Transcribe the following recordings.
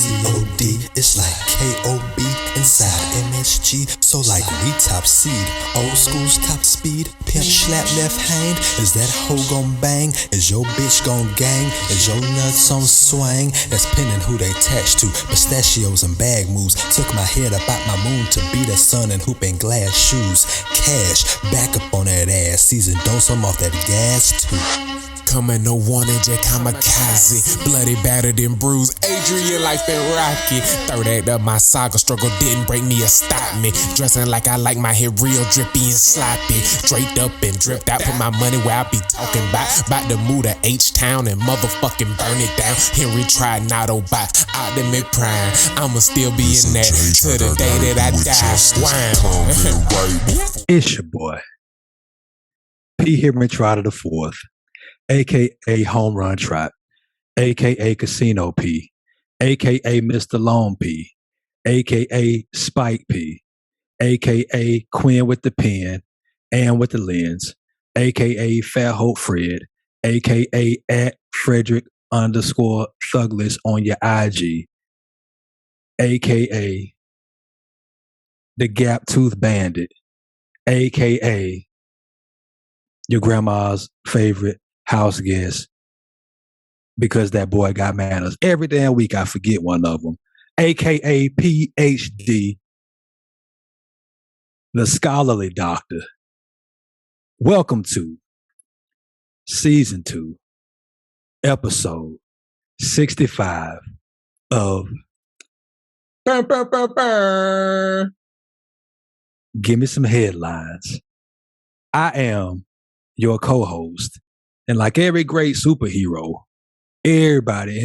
COD, it's like KOB inside MSG. So like we top seed, old school's top speed. Pimp slap left hand, is that hoe gon' bang? Is your bitch gon' gang? Is your nuts on swing? That's pinning who they attached to. Pistachios and bag moves. Took my head up out my moon to be the sun and hoop in glass shoes. Cash, back up on that ass. Season dose, I'm off that gas too. Coming no warning, Jack kamikaze. Bloody, battered and bruised. Adrian life been rocky. Third act of my saga struggle didn't break me or stop me. Dressing like I like my hair real drippy and sloppy. Draped up and dripped out. Put my money where I be talking about to move to H-Town and motherfucking burn it down. Henry tried not by Optimate Prime. I'ma still be in that to the day that I die. Wow. It's your boy, P. Henry Trotter the Fourth, a.k.a. Home Run Trot, a.k.a. Casino P, a.k.a. Mr. Lone P, a.k.a. Spike P, a.k.a. Quinn with the pen and with the lens, a.k.a. Fat Hope Fred, a.k.a. at Frederick _Thugless on your IG, a.k.a. the Gap Tooth Bandit, a.k.a. your grandma's favorite house guest, because that boy got manners. Every damn week I forget one of them. AKA PhD, the scholarly doctor. Welcome to season 2, episode 65 of Give Me Some Headlines. I am your co-host. And like every great superhero, everybody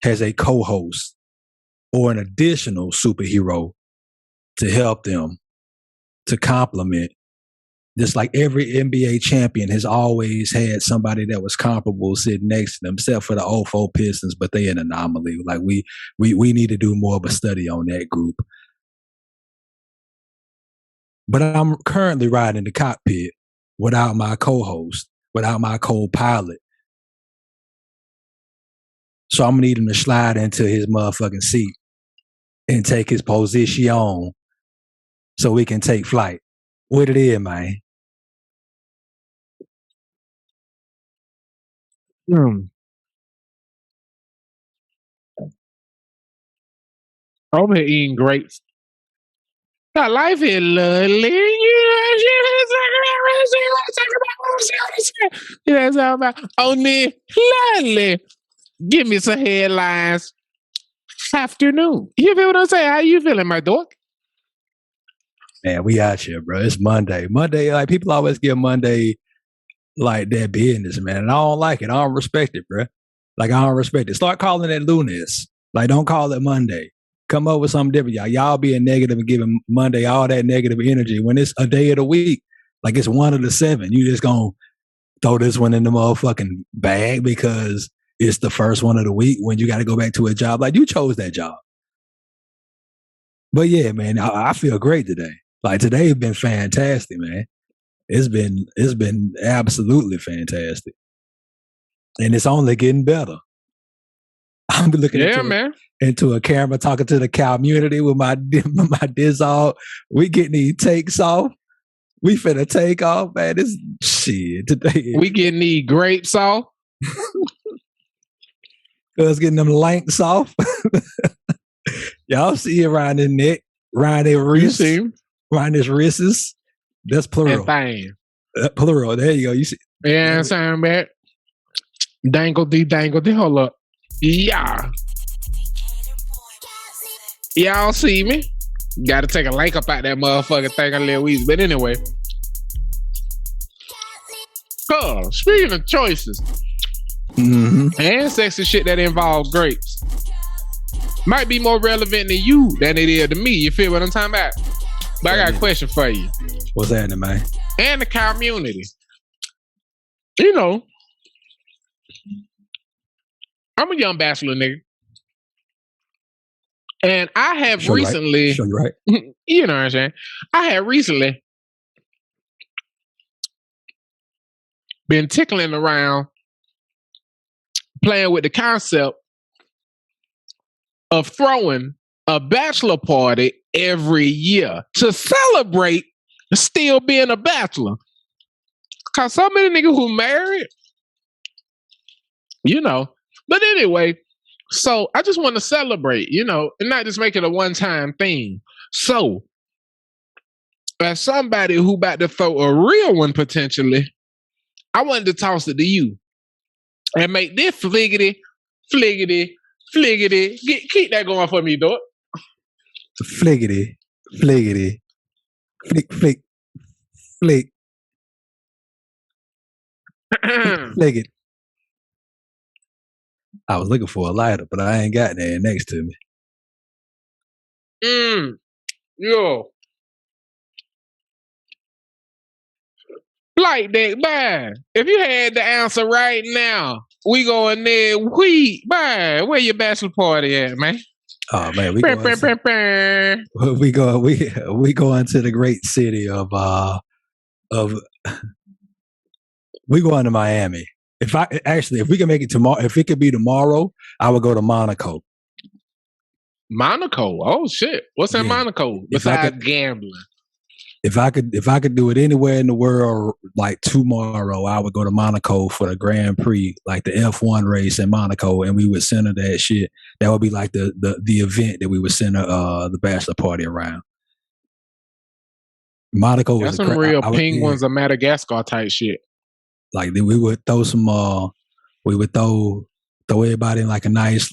has a co-host or an additional superhero to help them, to complement. Just like every NBA champion has always had somebody that was comparable sitting next to them, except for the 04 Pistons, but they an anomaly. Like we need to do more of a study on that group. But I'm currently riding the cockpit without my co-host, without my co-pilot. So I'm going to need him to slide into his motherfucking seat and take his position so we can take flight. What it is, man? I'm here eating grapes. God, life is lovely. You know what I'm about? Only lovely. Give me some headlines. Afternoon. You feel what I'm saying? How you feeling, my dog? Man, we out here, bro. It's Monday. Monday, like people always give Monday like that business, man. And I don't like it. I don't respect it, bro. Like I don't respect it. Start calling it Lunes. Like don't call it Monday. Come up with something different, y'all. Y'all being negative and giving Monday all that negative energy when it's a day of the week. Like it's one of the 7. You just gonna throw this one in the motherfucking bag because it's the first one of the week when you got to go back to a job. Like you chose that job. But yeah, man, I feel great today. Like today has been fantastic, man. It's been absolutely fantastic, and it's only getting better. I'm looking into a camera, talking to the community with my Dizzle. We getting these takes off. We finna take off, man. This shit today. We getting these grapes off. Us getting them links off. Y'all see around the neck, around their wrists, around his wrists. That's plural. Plural. There you go. You see? Yeah, I'm saying, man. Dangle the hold up. Yeah. Y'all see me? Gotta take a link up out that motherfucking thing a little easy. But anyway. Speaking of choices and sexy shit that involves grapes, might be more relevant to you than it is to me. You feel what I'm talking about? But I got a question for you. What's happening, man? And the community. You know, I'm a young bachelor nigga. And I have recently, Sure, you're right. You know what I'm saying? I have recently been tickling around playing with the concept of throwing a bachelor party every year to celebrate still being a bachelor. Cause so many niggas who married, you know. But anyway, so I just want to celebrate, you know, and not just make it a one-time thing. So, as somebody who about to throw a real one potentially, I wanted to toss it to you and make this fliggity. Keep that going for me, dog. Flick. Flick it. I was looking for a lighter, but I ain't got that next to me. Yo. Like that, man. If you had the answer right now, we going there. Man, where your bachelor party at, man? Oh man, we going to the great city of we going to Miami. If we can make it tomorrow, if it could be tomorrow, I would go to Monaco. Monaco? Oh shit! What's in Monaco besides gambling? If I could do it anywhere in the world, like tomorrow, I would go to Monaco for the Grand Prix, like the F1 race in Monaco, and we would center that shit. That would be like the event that we would center the bachelor party around. Monaco was some real penguins of Madagascar type shit. Like we would throw some, we would throw everybody in like a nice,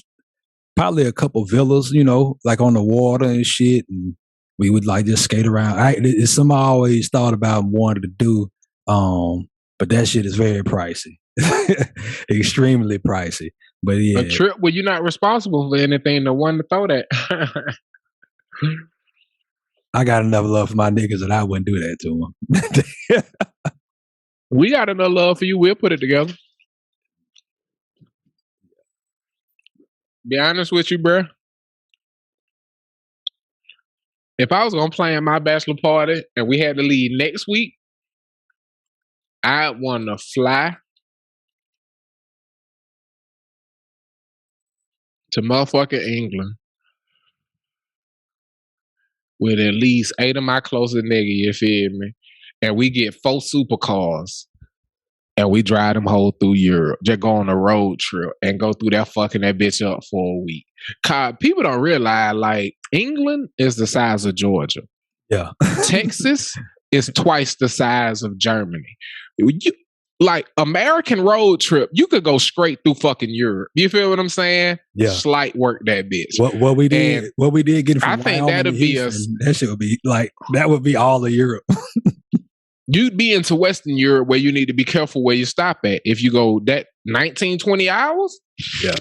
probably a couple villas, you know, like on the water and shit, and we would like just skate around. It's something I always thought about and wanted to do, but that shit is very pricey, extremely pricey. But yeah, a trip where you're not responsible for anything. The one to throw that. I got enough love for my niggas that I wouldn't do that to them. We got enough love for you. We'll put it together. Be honest with you, bro. If I was going to plan my bachelor party and we had to leave next week, I'd want to fly to motherfucking England with at least 8 of my closest niggas, you feel me? And we get 4 supercars and we drive them whole through Europe. Just go on a road trip and go through that fucking that bitch up for a week. Cause people don't realize, like, England is the size of Georgia. Yeah. Texas is twice the size of Germany. Like, American road trip, you could go straight through fucking Europe. You feel what I'm saying? Yeah. Slight work that bitch. What we did get from I think that'd be that shit would be like, that would be all of Europe. You'd be into Western Europe where you need to be careful where you stop at. If you go that 19, 20 hours, yeah,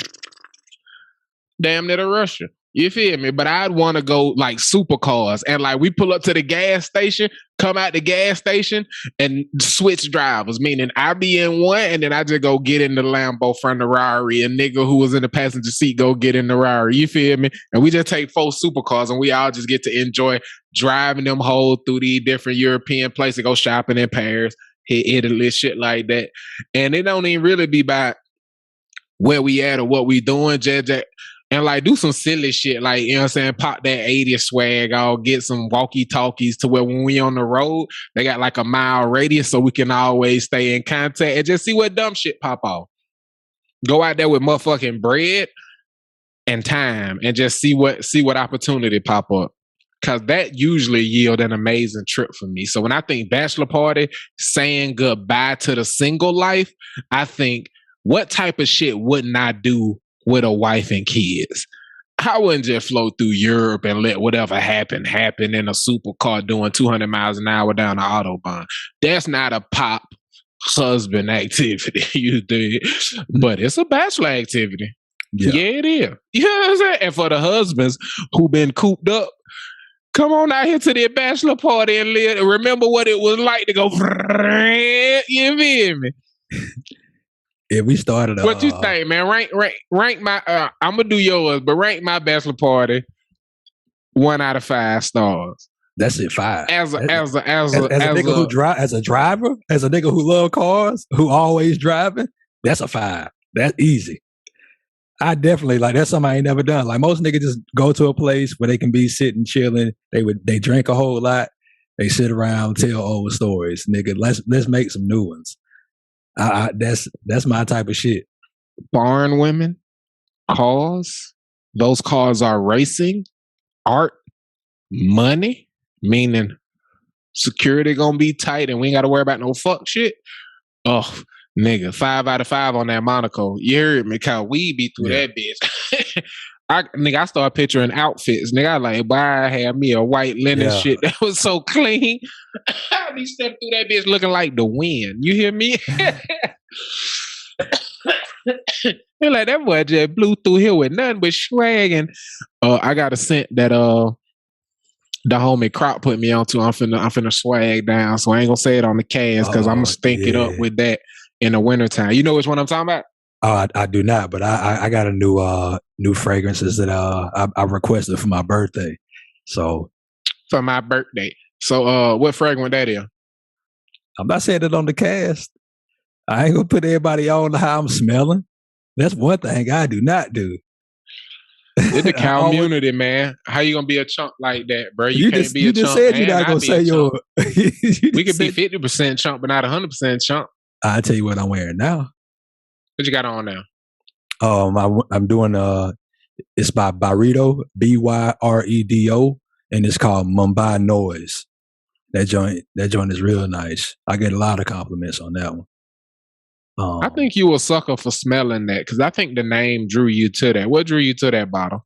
damn near to Russia. You feel me? But I'd want to go like supercars and like we pull up to the gas station, come out the gas station and switch drivers. Meaning I be in one and then I just go get in the Lambo from the Rari. A nigga who was in the passenger seat go get in the Rari. You feel me? And we just take 4 supercars and we all just get to enjoy driving them whole through these different European places. Go shopping in Paris, hit Italy, shit like that. And it don't even really be about where we at or what we doing. Just and like do some silly shit, like, you know what I'm saying, pop that 80s swag out, get some walkie-talkies to where when we on the road, they got like a mile radius so we can always stay in contact and just see what dumb shit pop off. Go out there with motherfucking bread and time and just see what opportunity pop up. Cause that usually yield an amazing trip for me. So when I think bachelor party, saying goodbye to the single life, I think what type of shit wouldn't I do with a wife and kids? I wouldn't just float through Europe and let whatever happen in a supercar doing 200 miles an hour down the Autobahn. That's not a pop husband activity, you dig? But it's a bachelor activity. Yeah, it is. You know what I'm saying? And for the husbands who been cooped up, come on out here to their bachelor party and live. Remember what it was like to go. You feel me? Yeah, we started. What you think, man? Rank my. I'm gonna do yours, but rank my bachelor party 1 out of 5 stars. That's it, 5. As a nigga who drive, as a driver, as a nigga who love cars, who always driving. That's a 5. That's easy. I definitely like that's something I ain't never done. Like most niggas just go to a place where they can be sitting chilling. They drink a whole lot. They sit around, tell old stories. Nigga, let's make some new ones. That's my type of shit. Barn women, cars. Those cars are racing, art, money, meaning security gonna be tight and we ain't gotta worry about no fuck shit. Oh, nigga, 5 out of 5 on that Monaco. You heard me, cause we be through that bitch. I start picturing outfits. Nigga, I like, I had me a white linen shit that was so clean. I be stepping through that bitch looking like the wind. You hear me? You're like, that boy just blew through here with nothing but swag. And I got a scent that the homie Crop put me onto. I'm finna swag down. So I ain't gonna say it on the cast because I'm gonna stink it up with that in the wintertime. You know which one I'm talking about? Oh, I do not, but I got a new fragrances that I requested for my birthday. So for my birthday. So what fragrance that is? I'm not saying it on the cast. I ain't gonna put everybody on how I'm smelling. That's one thing I do not do. It's the community, man. How you gonna be a chump like that, bro? You can't be a chump. You just said you're not gonna say your. We could be 50% chump, but not 100% chump. I'll tell you what I'm wearing now. What you got on now? I'm doing it's by Byredo, Byredo, and it's called Mumbai Noise. That joint is real nice. I get a lot of compliments on that one. I think you a sucker for smelling that because I think the name drew you to that. What drew you to that bottle?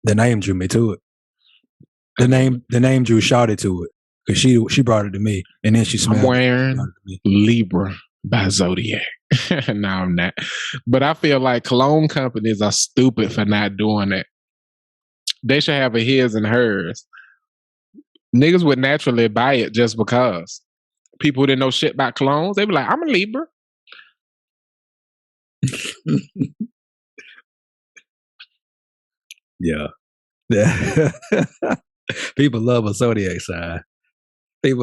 The name drew me to it. The name drew Shawty to it because she brought it to me and then she smelled. I'm wearing Libra by Zodiac. No, I'm not. But I feel like cologne companies are stupid for not doing that. They should have a his and hers. Niggas would naturally buy it just because. People who didn't know shit about colognes, they be like, I'm a Libra. Yeah. People love a zodiac sign. I'm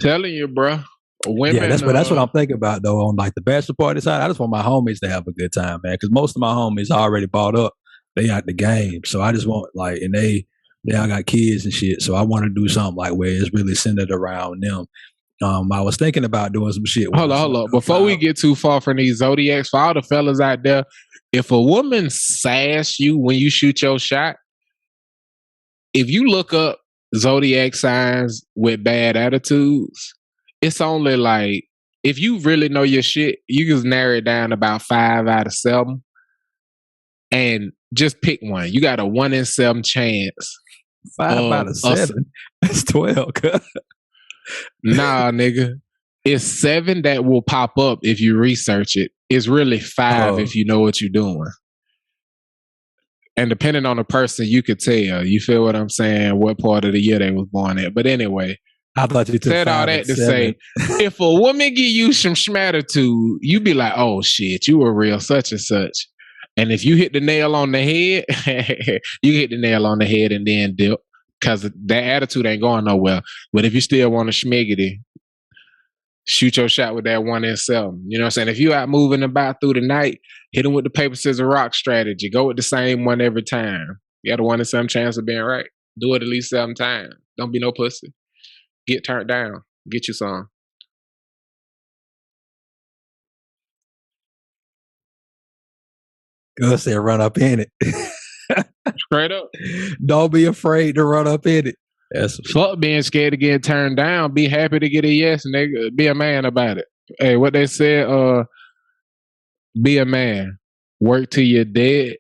telling you, bro. Women, yeah, that's what I'm thinking about though. On like the bachelor party side, I just want my homies to have a good time, man. Because most of my homies already bought up. They out the game, so I just want like, and they all got kids and shit. So I want to do something like where it's really centered around them. I was thinking about doing some shit. Hold on. Before we get too far from these zodiacs, for all the fellas out there, if a woman sass you when you shoot your shot, if you look up zodiac signs with bad attitudes, it's only like, if you really know your shit, you can narrow it down about 5 out of 7 and just pick one. You got a 1 in 7 chance. 5 out of 7? That's 12. Nah, nigga. It's 7 that will pop up if you research it. It's really 5 if you know what you're doing. And depending on the person, you could tell. You feel what I'm saying? What part of the year they was born at. But anyway, I thought you said all that to say, if a woman give you some schmatitude, you be like, oh shit, you a real such and such. And if you hit the nail on the head, you hit the nail on the head and then dip. Because that attitude ain't going nowhere. But if you still want a schmiggity, shoot your shot with that 1 in 7. You know what I'm saying? If you out moving about through the night, hit them with the paper, scissors, rock strategy. Go with the same one every time. You got a 1 in 7 chance of being right. Do it at least 7 times. Don't be no pussy. Get turned down. Get you some. Go say run up in it. Straight up. Don't be afraid to run up in it. Fuck being scared to get turned down. Be happy to get a yes and be a man about it. Hey, what they said, be a man. Work till you're dead.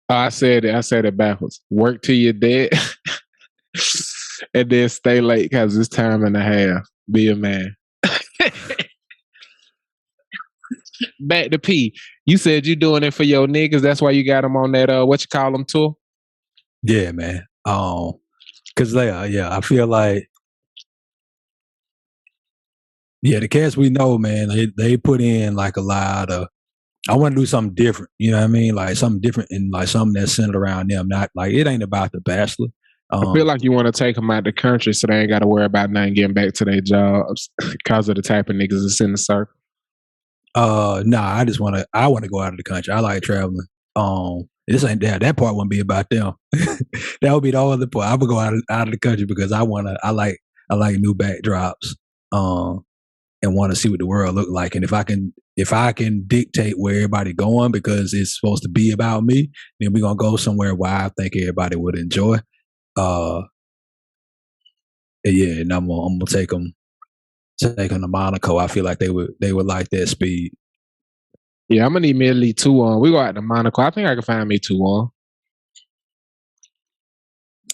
I said it backwards. Work till you're dead. And then stay late because it's time and a half. Be a man. Back to P. You said you doing it for your niggas. That's why you got them on that, what you call them, tour? Yeah, man. Because they are, I feel like, the cats we know, man, they put in like a lot of, I want to do something different. You know what I mean? Like something different and like something that's centered around them. Not like, it ain't about the Bachelor. I feel like you want to take them out the country so they ain't got to worry about nothing getting back to their jobs because of the type of niggas that's in the circle. I want to go out of the country. I like traveling. This ain't that part wouldn't be about them. That would be the other part. I would go out of the country because I like new backdrops. And want to see what the world look like. And if I can dictate where everybody going because it's supposed to be about me, then we're gonna go somewhere where I think everybody would enjoy. Yeah, and I'm gonna take them to Monaco. I feel like they would like that speed. Yeah, I'm gonna need me at least 2 on. We go out to Monaco. I think I can find me 2 on.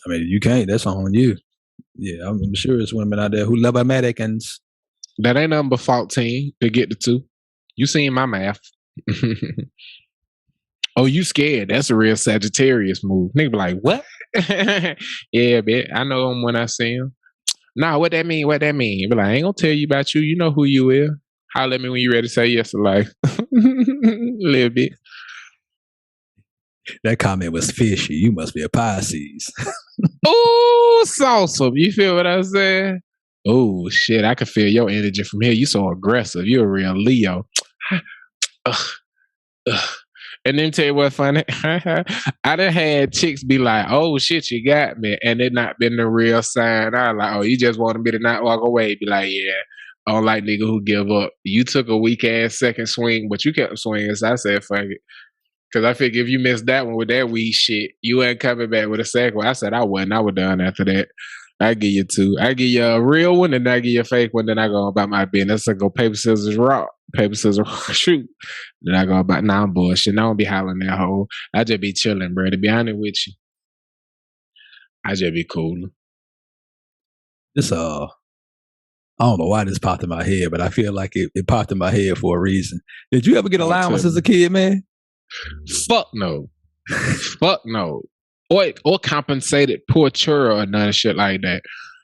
I mean, you can't. That's on you. Yeah, I'm sure there's women out there who love Americans. That ain't nothing but 14 to get the 2. You seen my math. Oh, you scared? That's a real Sagittarius move. Nigga be like, what? Yeah, bitch. I know him when I see him. Nah, what that mean? What that mean? Be like, I ain't gonna tell you about you. You know who you is. Holler at me when you ready to say yes to life. A little bit. That comment was fishy. You must be a Pisces. Ooh, salsa. You feel what I'm saying? Oh shit, I can feel your energy from here. You so aggressive. You're a real Leo. And then tell you what funny. I done had chicks be like, oh shit, you got me. And it not been the real sign. I like, oh, you just wanted me to not walk away. Be like, yeah, I don't like nigga who give up. You took a weak ass second swing, but you kept swinging. So I said, fuck it. Cause I figured if you missed that one with that weak shit, you ain't coming back with a second one. I said I wasn't. I was done after that. I give you 2. I give you a real one, and I give you a fake one. Then I go about my business. I go paper, scissors, rock. Paper, scissors, shoot. Then I go about, nah, I'm bullshit. I don't be hollering that hole. I just be chilling, bro. To be honest with you, I just be cool. This I don't know why this popped in my head, but I feel like it popped in my head for a reason. Did you ever get allowance as a kid, man? Fuck no. Fuck no. Or compensated portraiture or none of shit like that.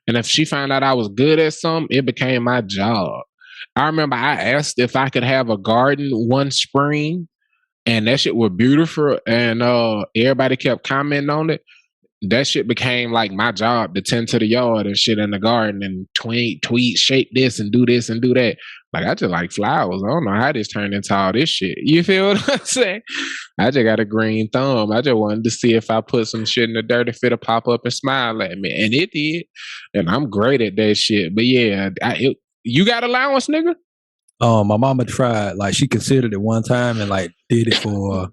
And if she found out I was good at something, it became my job. I remember I asked if I could have a garden one spring, and that shit was beautiful, and everybody kept commenting on it. That shit became like my job to tend to the yard and shit in the garden and tweet, shape this and do this and do that. Like, I just like flowers. I don't know how this turned into all this shit. You feel what I'm saying? I just got a green thumb. I just wanted to see if I put some shit in the dirt, if it'll pop up and smile at me. And it did. And I'm great at that shit. But yeah, you got allowance, nigga? My mama tried. Like, she considered it one time and like did it for,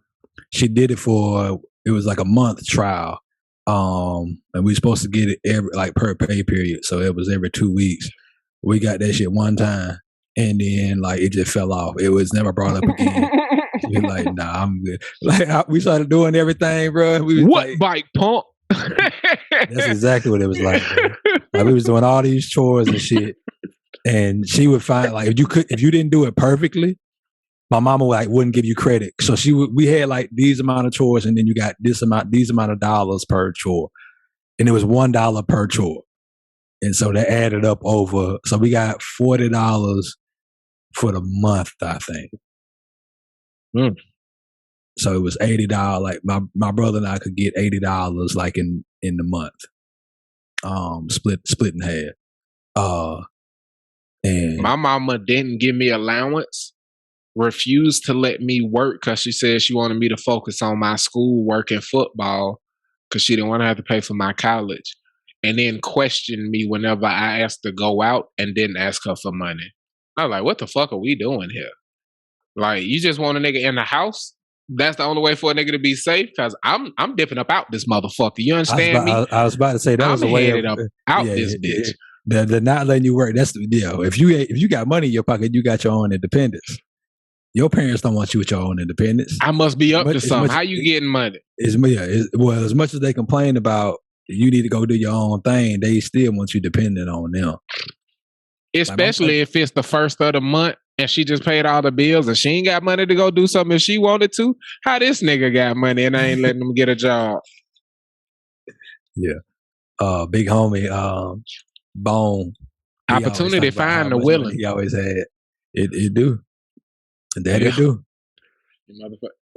it was like a month trial. And we supposed to get it per pay period. So it was every 2 weeks. We got that shit one time. And then, like, it just fell off. It was never brought up again. She was like, nah, I'm good. Like, we started doing everything, bro. We was what like, bike pump? That's exactly what it was like, bro. Like, we was doing all these chores and shit. And she would find, like, if you didn't do it perfectly, my mama wouldn't give you credit. So we had like these amount of chores, and then you got these amount of dollars per chore. And it was $1 per chore. And so that added up over, so we got $40 for the month, I think. So it was $80. Like my brother and I could get $80 like in the month. Split in half. And my mama didn't give me allowance, refused to let me work because she said she wanted me to focus on my school work and football because she didn't want to have to pay for my college. And then questioned me whenever I asked to go out and didn't ask her for money. I was like, what the fuck are we doing here? Like, you just want a nigga in the house? That's the only way for a nigga to be safe? Because I'm dipping up out this motherfucker. You understand me? I was about to say that was a way headed up out this bitch. They're not letting you work. That's the deal. If you got money in your pocket, you got your own independence. Your parents don't want you with your own independence. I must be up to something. How you getting money? As much as they complain about you need to go do your own thing, they still want you dependent on them. Especially if it's the first of the month and she just paid all the bills and she ain't got money to go do something if she wanted to. How this nigga got money and I ain't letting him get a job? Yeah. Big homie, Bone. Opportunity find the willing. He always had. It do. That it do.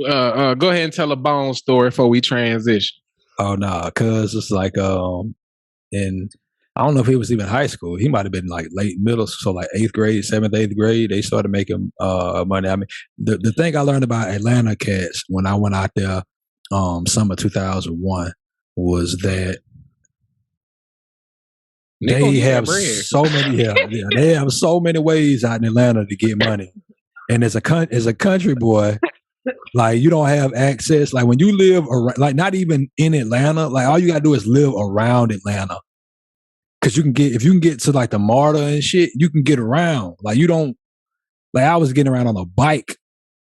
Go ahead and tell a Bone story before we transition. Oh no, cause it's like and I don't know if he was even high school. He might have been like late middle, so like 8th grade, 7th, 8th grade. They started making money. I mean, the thing I learned about Atlanta cats when I went out there, summer 2001, was that they have so many. They have so many ways out in Atlanta to get money. And as a country boy, like you don't have access. Like when you live around, like not even in Atlanta, like all you gotta do is live around Atlanta. Cause if you can get to like the MARTA and shit, you can get around. Like you don't, like I was getting around on a bike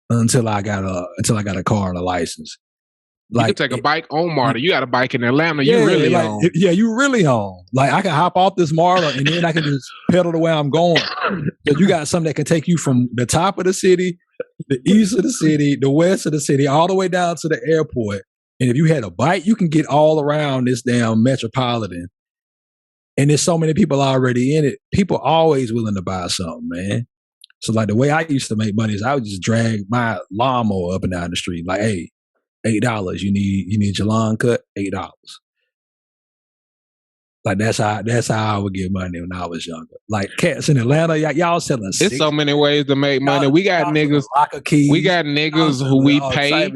until I got a car and a license. Like, you can take a bike on MARTA. You got a bike in Atlanta. You really on. Yeah, you really on. Like I can hop off this MARTA and then I can just pedal the way I'm going. So you got something that can take you from the top of the city, the east of the city, the west of the city, all the way down to the airport. And if you had a bike, you can get all around this damn metropolitan. And there's so many people already in it. People always willing to buy something, man. So like the way I used to make money is I would just drag my lawnmower up and down the street. Like, hey, $8. You need your lawn cut? $8. Like that's how I would get money when I was younger. Like cats in Atlanta, y'all selling. There's so many ways to make money. We got niggas. We got niggas who we pay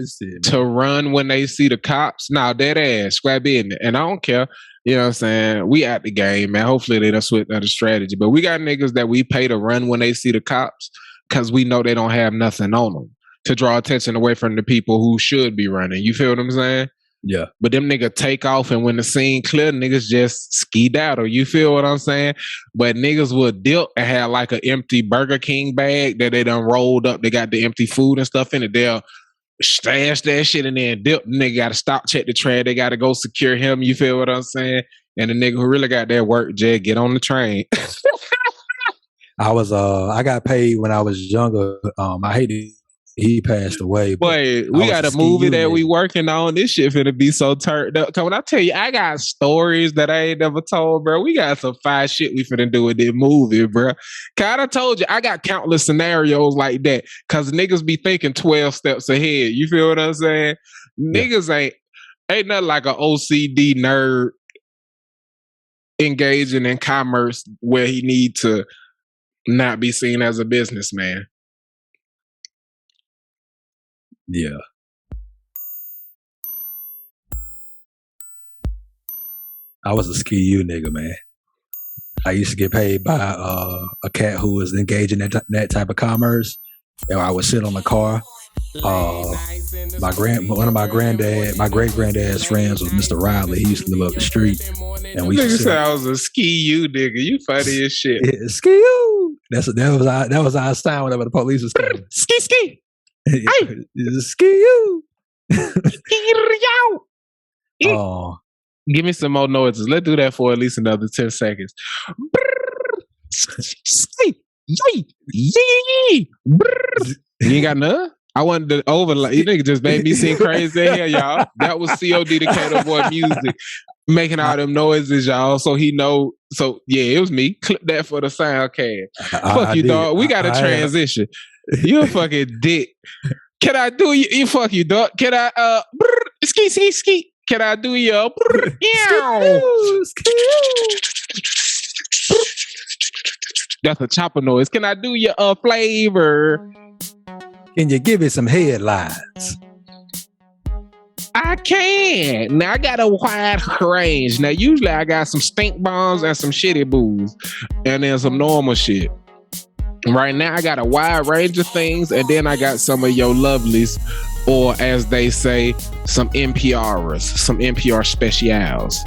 to run when they see the cops. Now dead ass, scrap in it, and I don't care. You know what I'm saying? We at the game, man. Hopefully they don't switch that strategy. But we got niggas that we pay to run when they see the cops because we know they don't have nothing on them to draw attention away from the people who should be running. You feel what I'm saying? Yeah. But them niggas take off, and when the scene clear, niggas just skedaddle. You feel what I'm saying? But niggas will dip and have like an empty Burger King bag that they done rolled up. They got the empty food and stuff in it. They'll stash that shit and then dip. Nigga got to stop, check the train. They got to go secure him. You feel what I'm saying? And the nigga who really got that work, Jed, get on the train. I got paid when I was younger. I hated he passed away. Boy, we got a movie that we working on. This shit finna be so turned up. Cause when I tell you, I got stories that I ain't never told, bro. We got some fire shit we finna do with this movie, bro. Cause I told you, I got countless scenarios like that. Cause niggas be thinking 12 steps ahead. You feel what I'm saying? Yeah. Niggas ain't nothing like an OCD nerd engaging in commerce where he need to not be seen as a businessman. Yeah. I was a Skee nigga, man. I used to get paid by a cat who was engaging in that type of commerce. And I would sit on the car. My great granddad's friends was Mr. Riley. He used to live up the street. And we used to say I was a Skee nigga. You funny as shit. Yeah, Skee. That was our sound whenever the police was coming. Skee. Hey, Skee you. Oh, give me some more noises. Let's do that for at least another 10 seconds. You ain't got none? I wanted to overlay. You nigga just made me sing crazy here, y'all. That was COD the Cato Boy music. Making all them noises, y'all. So he know. So yeah, it was me. Clip that for the sound card. Fuck you, dog. We got to transition. You a fucking dick. Can I do you fuck you, dog? Can I ski? Can I do your That's a chopper noise. Can I do your flavor? Can you give it some headlines? I can. Now I got a wide range. Now usually I got some stink bombs and some shitty booze, and then some normal shit. Right now, I got a wide range of things, and then I got some of your lovelies, or as they say, some NPRers, some NPR specials.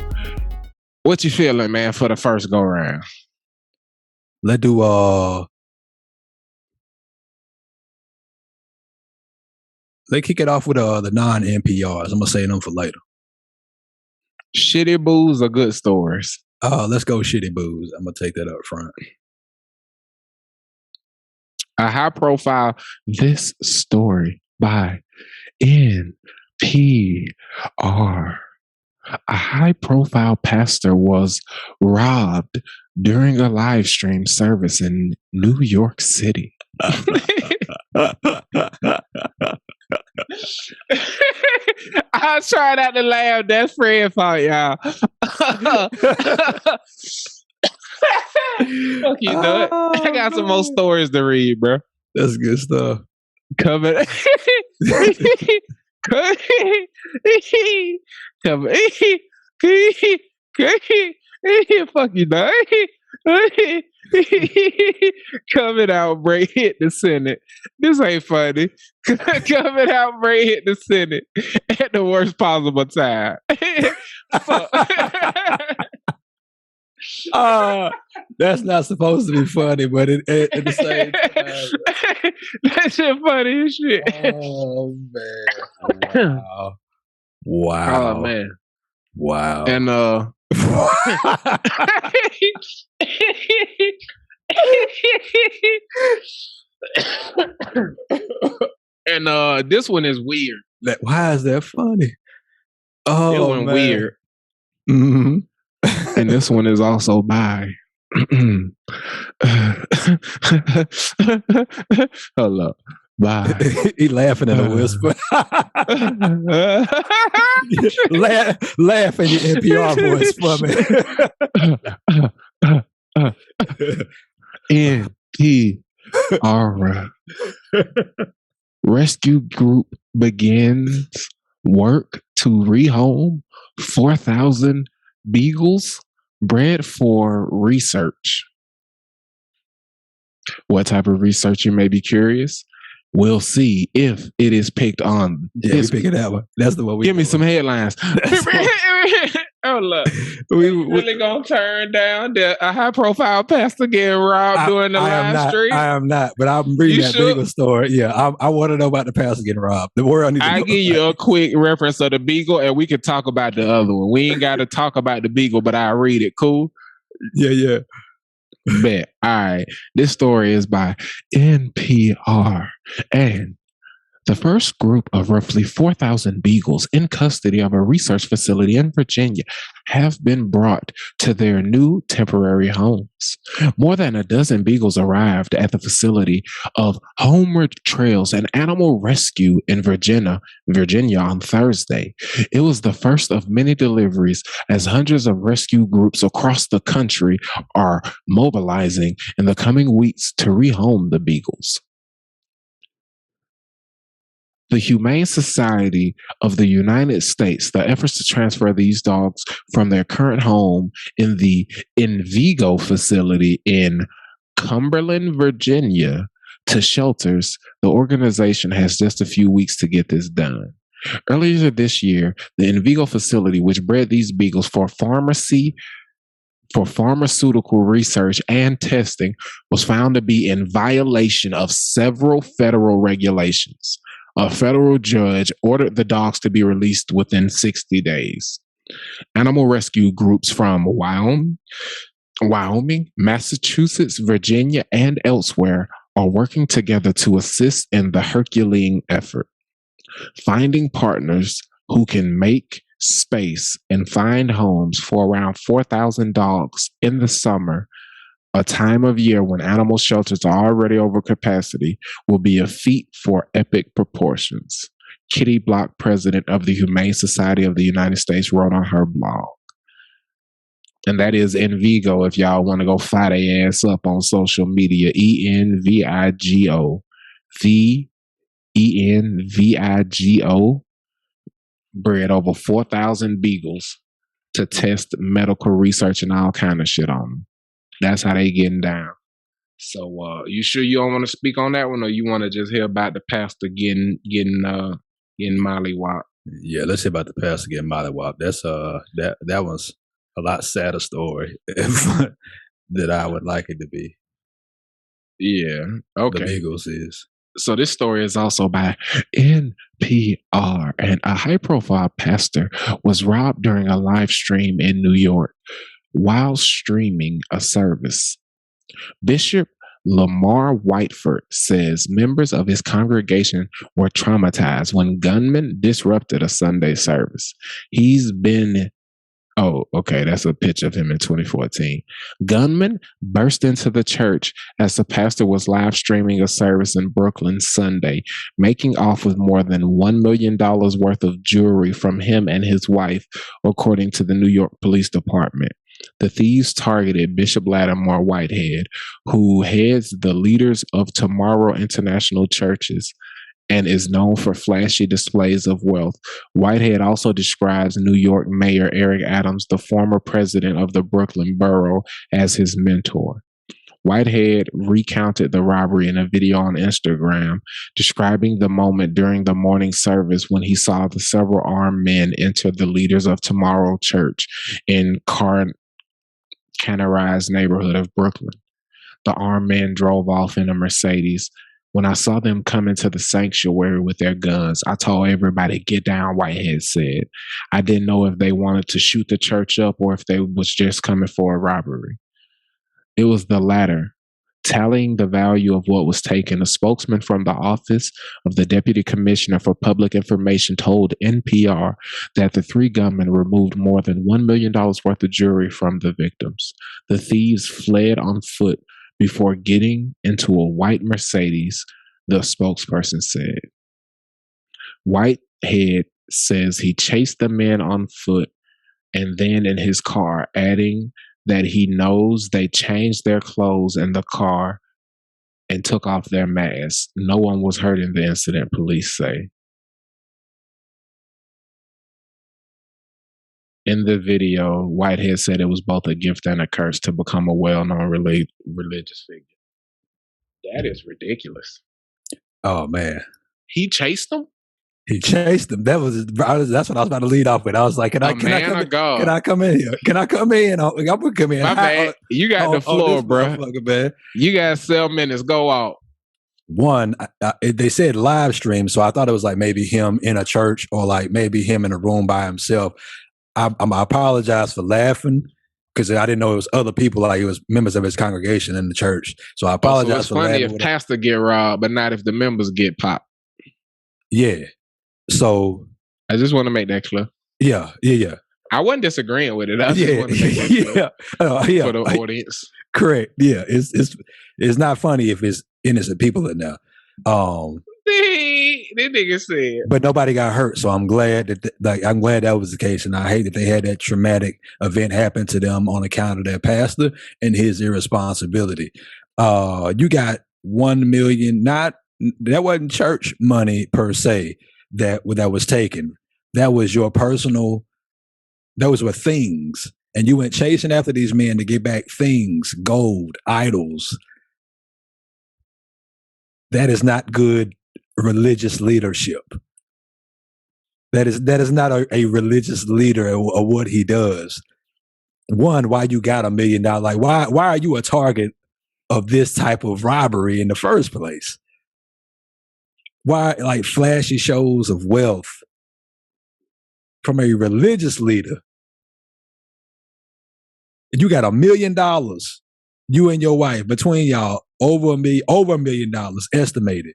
What you feeling, man, for the first go round? Let's do let's kick it off with the non-NPRs. I'm gonna say them for later. Shitty booze or good stories? Let's go shitty booze. I'm gonna take that up front. A high profile, this story by NPR. A high profile pastor was robbed during a live stream service in New York City. I tried not to laugh. That's Fred fault, y'all. Fuck you, Dud. I got some more stories to read, bro. That's good stuff. Cover. Cover. Fuck you, Dud. COVID outbreak hit the Senate. This ain't funny. COVID outbreak hit the Senate at the worst possible time. That's not supposed to be funny, but at the same time, that shit funny as shit. Oh man! Wow! Oh man! Wow! And and this one is weird. Why is that funny? Oh, this one man. Weird. Mm-hmm. And this one is also by. Hold up. Bye. He laughing in a whisper. Laugh in your NPR voice for me. NPR rescue group begins work to rehome 4,000 Beagles bred for research. What type of research, you may be curious? We'll see if it is picked on. Yeah, we picking that one. That's the one we give me some headlines. Oh look, we really gonna turn down a high profile pastor getting robbed during the live stream? I am not, but I'm reading that Beagle story. Yeah, I want to know about the pastor getting robbed. The word I need to know. I'll give you a quick reference of the Beagle, and we can talk about the other one. We ain't got to talk about the Beagle, but I'll read it. Cool? Yeah. Bet. All right. This story is by NPR. And the first group of roughly 4,000 Beagles in custody of a research facility in Virginia have been brought to their new temporary homes. More than a dozen Beagles arrived at the facility of Homeward Trails and Animal Rescue in Virginia on Thursday. It was the first of many deliveries as hundreds of rescue groups across the country are mobilizing in the coming weeks to rehome the Beagles. The Humane Society of the United States, the efforts to transfer these dogs from their current home in the Envigo facility in Cumberland, Virginia, to shelters, the organization has just a few weeks to get this done. Earlier this year, the Envigo facility, which bred these Beagles for pharmaceutical research and testing, was found to be in violation of several federal regulations. A federal judge ordered the dogs to be released within 60 days. Animal rescue groups from Wyoming, Massachusetts, Virginia, and elsewhere are working together to assist in the Herculean effort. Finding partners who can make space and find homes for around 4,000 dogs in the summer, a time of year when animal shelters are already over capacity, will be a feat for epic proportions. Kitty Block, president of the Humane Society of the United States, wrote on her blog. And that is Envigo, if y'all want to go fire their ass up on social media. ENVIGO. ENVIGO bred over 4,000 Beagles to test medical research and all kind of shit on them. That's how they getting down. So, you sure you don't want to speak on that one, or you want to just hear about the pastor getting mollywop? Yeah, let's hear about the pastor getting mollywop. That's that one's a lot sadder story that I would like it to be. Yeah. Okay. The Beagles is. So this story is also by NPR, and a high-profile pastor was robbed during a live stream in New York while streaming a service. Bishop Lamar Whiteford says members of his congregation were traumatized when gunmen disrupted a Sunday service. He's been Oh, okay. That's a picture of him in 2014. Gunman burst into the church as the pastor was live streaming a service in Brooklyn Sunday, making off with more than $1 million worth of jewelry from him and his wife, according to the New York Police Department. The thieves targeted Bishop Lattimore Whitehead, who heads the Leaders of Tomorrow International Churches and is known for flashy displays of wealth. Whitehead also describes New York Mayor Eric Adams, the former president of the Brooklyn borough, as his mentor. Whitehead recounted the robbery in a video on Instagram, describing the moment during the morning service when he saw the several armed men enter the Leaders of Tomorrow church in Canarized neighborhood of Brooklyn. The armed men drove off in a Mercedes. When I saw them come into the sanctuary with their guns, I told everybody, get down, Whitehead said. I didn't know if they wanted to shoot the church up or if they was just coming for a robbery. It was the latter. Tallying the value of what was taken, a spokesman from the Office of the Deputy Commissioner for Public Information told NPR that the three gunmen removed more than $1 million worth of jewelry from the victims. The thieves fled on foot before getting into a white Mercedes, the spokesperson said. Whitehead says he chased the men on foot and then in his car, adding that he knows they changed their clothes in the car and took off their masks. No one was hurt in the incident, police say. In the video, Whitehead said it was both a gift and a curse to become a well-known religious figure. That is ridiculous. Oh, man. He chased them? He chased them. That's what I was about to lead off with. I was like, can I come in here? Can I come in? I'm going to come in. My bad. You got the floor, bro. You got 7 minutes. Go out. One, they said live stream, so I thought it was like maybe him in a church or like maybe him in a room by himself. I apologize for laughing because I didn't know it was other people, like it was members of his congregation in the church. So I apologize for laughing. It's funny if pastor get robbed, but not if the members get popped. Yeah. So I just want to make that clear. Yeah. I wasn't disagreeing with it. I just want to make that clear for the audience. Correct. Yeah. It's not funny if it's innocent people in there. That nigga said. But nobody got hurt, so I'm glad that was the case, and I hate that they had that traumatic event happen to them on account of their pastor and his irresponsibility. You got $1 million. That wasn't church money per se that was taken. That was your personal. Those were things, and you went chasing after these men to get back things, gold, idols. That is not good religious leadership. That is not a religious leader or what he does. One, why you got $1 million? Like, why are you a target of this type of robbery in the first place? Why, like, flashy shows of wealth from a religious leader? You got $1 million, you and your wife, between y'all, over $1 million estimated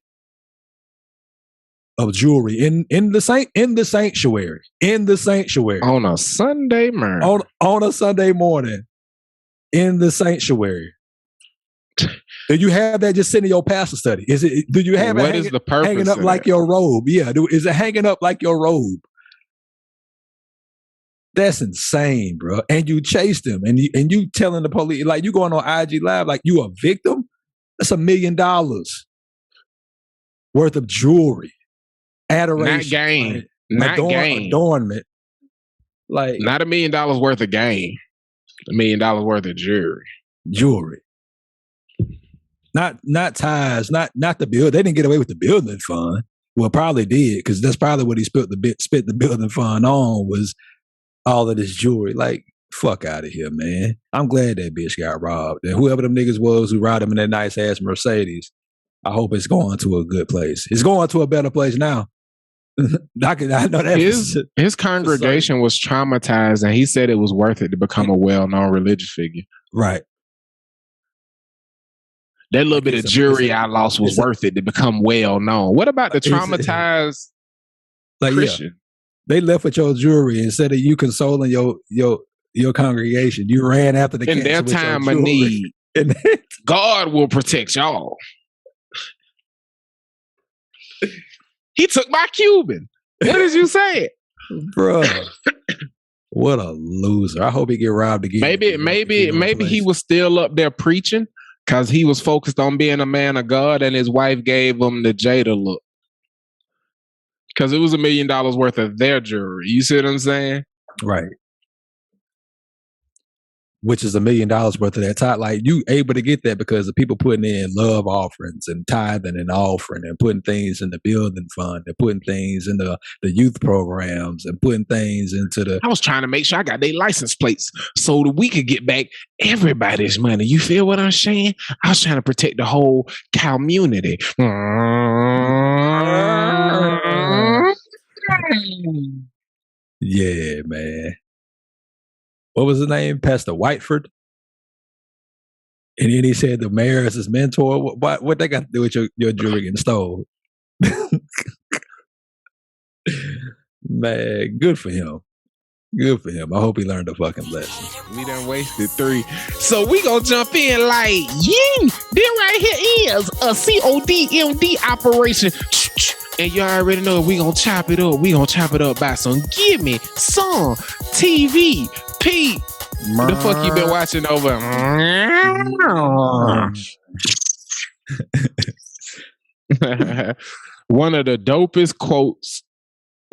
of jewelry in the sanctuary on a Sunday morning. On a Sunday morning in the sanctuary. Do you have that just sitting in your pastor study? Do you have what is the purpose hanging up like your robe? Yeah, is it hanging up like your robe? That's insane, bro. And you chased him, and you telling the police, like, you going on IG Live like you a victim? That's $1 million worth of jewelry, adoration, not gain, like, not gain, adornment. Like, not $1 million worth of gain, $1 million worth of jewelry. Not ties, not the bill. They didn't get away with the building fund. Well, probably did, because that's probably what he spent the building fund on, was all of this jewelry. Like, fuck out of here, man. I'm glad that bitch got robbed. And whoever them niggas was who robbed him in that nice ass Mercedes, I hope it's going to a good place. It's going to a better place now. I know that his congregation was traumatized, and he said it was worth it to become a well-known religious figure. Right. That little bit of jewelry I lost was worth it to become well-known. What about the traumatized Christian? Yeah. They left with your jewelry instead of you consoling your your congregation. You ran after the in cats their with your time of jewelry. need. And God will protect y'all. He took my Cuban. What did you say? bro, what a loser. I hope he get robbed again. Maybe he was still up there preaching because he was focused on being a man of God, and his wife gave him the Jada look. Because it was $1 million worth of their jewelry. You see what I'm saying? Right. Which is $1 million worth of that tithe. Like, you able to get that because of people putting in love offerings and tithing and offering and putting things in the building fund and putting things in the youth programs and putting things into the... I was trying to make sure I got their license plates so that we could get back everybody's money. You feel what I'm saying? I was trying to protect the whole community. Yeah, man. What was his name? Pastor Whiteford. And then he said the mayor is his mentor. What they got to do with your jewelry getting stolen? Man, good for him. Good for him. I hope he learned a fucking lesson. We done wasted 3. So we gonna jump in like, ying! This right here is a CODMD operation. And you already know we gonna chop it up. We gonna chop it up by some Gimme, some TV, Pete. The fuck you been watching over? One of the dopest quotes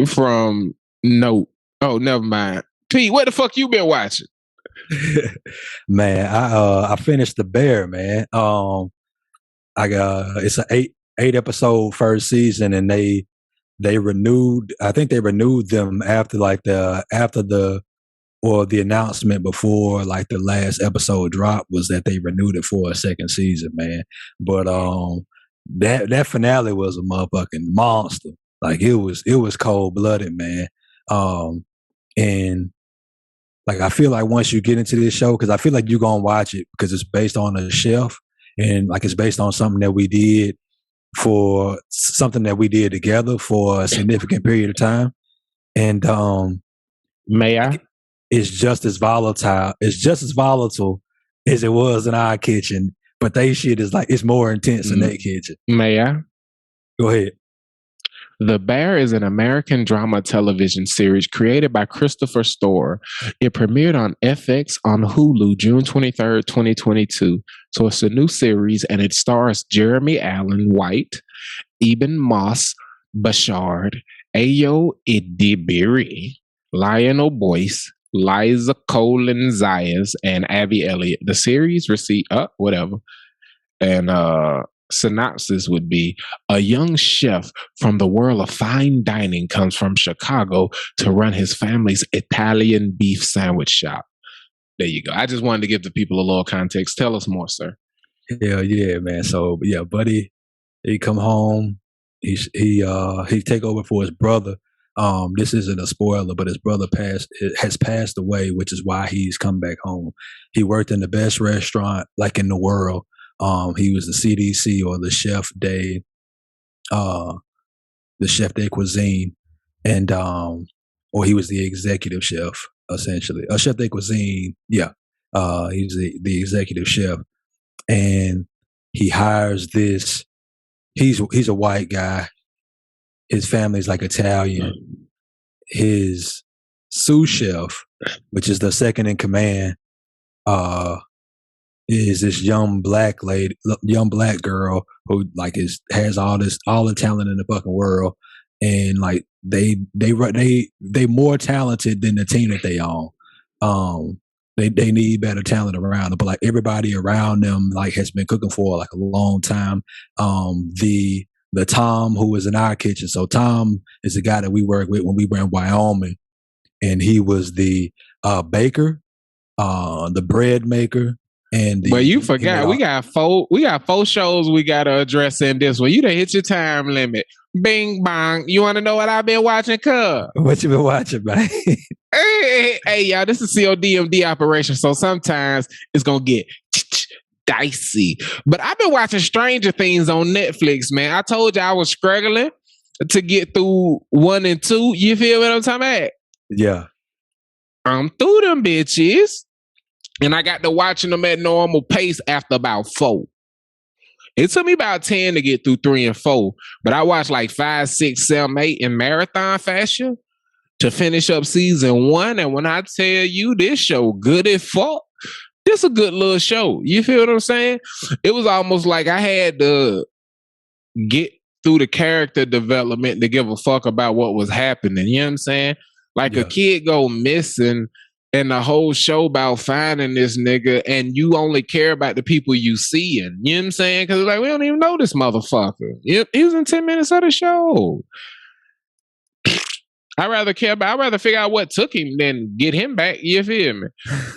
from Note. Oh, never mind. Pete, what the fuck you been watching? Man, I finished The Bear, man. I got it's an 8 episode first season, and they renewed. I think they renewed them after the announcement before like the last episode drop was that they renewed it for a second season, man. But that finale was a motherfucking monster. Like it was cold blooded, man. And like I feel like once you get into this show, because I feel like you're gonna watch it because it's based on a chef, and like it's based on something that we did together for a significant period of time. And may I? It's just as volatile. It's just as volatile as it was in our kitchen, but they shit is like it's more intense in their kitchen. May I? Go ahead. The Bear is an American drama television series created by Christopher Storer. It premiered on FX on Hulu June 23rd, 2022. So it's a new series, and it stars Jeremy Allen White, Eben Moss Bashard, Ayo Edebiri, Lionel Boyce, Liza Colin Zayas, and Abby Elliott. The series received synopsis would be: a young chef from the world of fine dining comes from Chicago to run his family's Italian beef sandwich shop. There you go. I just wanted to give the people a little context. Tell us more, sir. Hell yeah, man. So yeah, buddy, he come home. He take over for his brother. This isn't a spoiler, but his brother has passed away, which is why he's come back home. He worked in the best restaurant like in the world. He was the CDC or the chef de cuisine, and or he was the executive chef essentially. A chef de cuisine, yeah. He's the executive chef, and he hires this. He's a white guy. His family's like Italian. His sous chef, which is the second in command, is this young black girl who like has all the talent in the fucking world, and like they more talented than the team that they own. They need better talent around them, but like everybody around them like has been cooking for like a long time. The Tom who was in our kitchen. So Tom is the guy that we worked with when we were in Wyoming, and he was the baker, the bread maker. But you forgot we got 4 shows we gotta address in this one. You done hit your time limit. Bing bong. You want to know what I've been watching, cuz? What you been watching, man? Hey, y'all, this is CODMD operation, so sometimes it's gonna get dicey. But I've been watching Stranger Things on Netflix, man. I told you I was struggling to get through 1 and 2. You feel what I'm talking about? Yeah. I'm through them bitches. And I got to watching them at normal pace after about 4. It took me about 10 to get through 3 and 4. But I watched like 5, 6, 7, 8 in marathon fashion to finish up season 1. And when I tell you this show good as fuck, this a good little show. You feel what I'm saying? It was almost like I had to get through the character development to give a fuck about what was happening. You know what I'm saying? Like a kid go missing and the whole show about finding this nigga, and you only care about the people you see. And you know what I'm saying? Because like, we don't even know this motherfucker. He was in 10 minutes of the show. I'd rather figure out what took him than get him back. You feel me?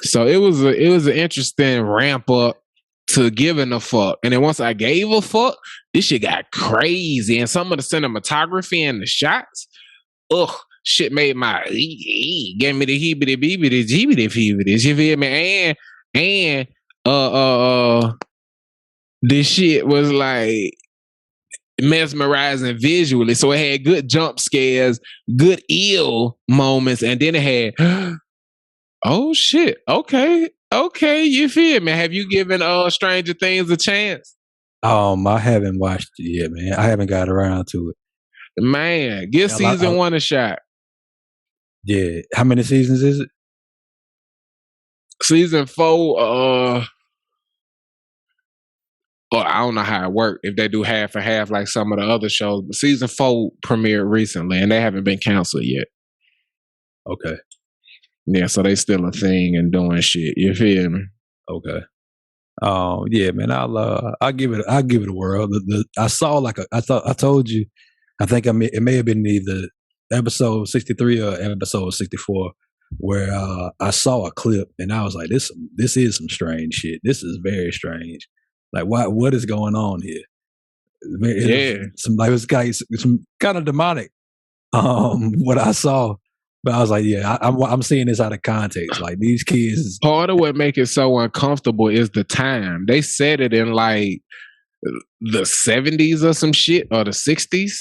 So it was an interesting ramp up to giving a fuck. And then once I gave a fuck, this shit got crazy. And some of the cinematography and the shots, shit made my gave me the heebity beebity jeebity feebity. You feel me? And this shit was like mesmerizing visually. So it had good jump scares, good ill moments, and then it had oh shit, okay, you feel me? Have you given Stranger Things a chance? I haven't watched it yet, man. I haven't got around to it. Man, give season 1 a shot. Yeah. How many seasons is it? Season 4, I don't know how it worked, if they do half and half like some of the other shows, but season 4 premiered recently and they haven't been canceled yet. Okay. Yeah, so they still a thing and doing shit. You feel me? Okay. Yeah, man. I'll give it a whirl. I saw I told you. I think it may have been either episode 63 or episode 64 where I saw a clip and I was like, this is some strange shit. This is very strange. Like, what is going on here? Some kind of demonic. What I saw. But I was like, yeah, I'm seeing this out of context. Like, these kids. Part of what makes it so uncomfortable is the time. They said it in like the 70s or some shit, or the 60s.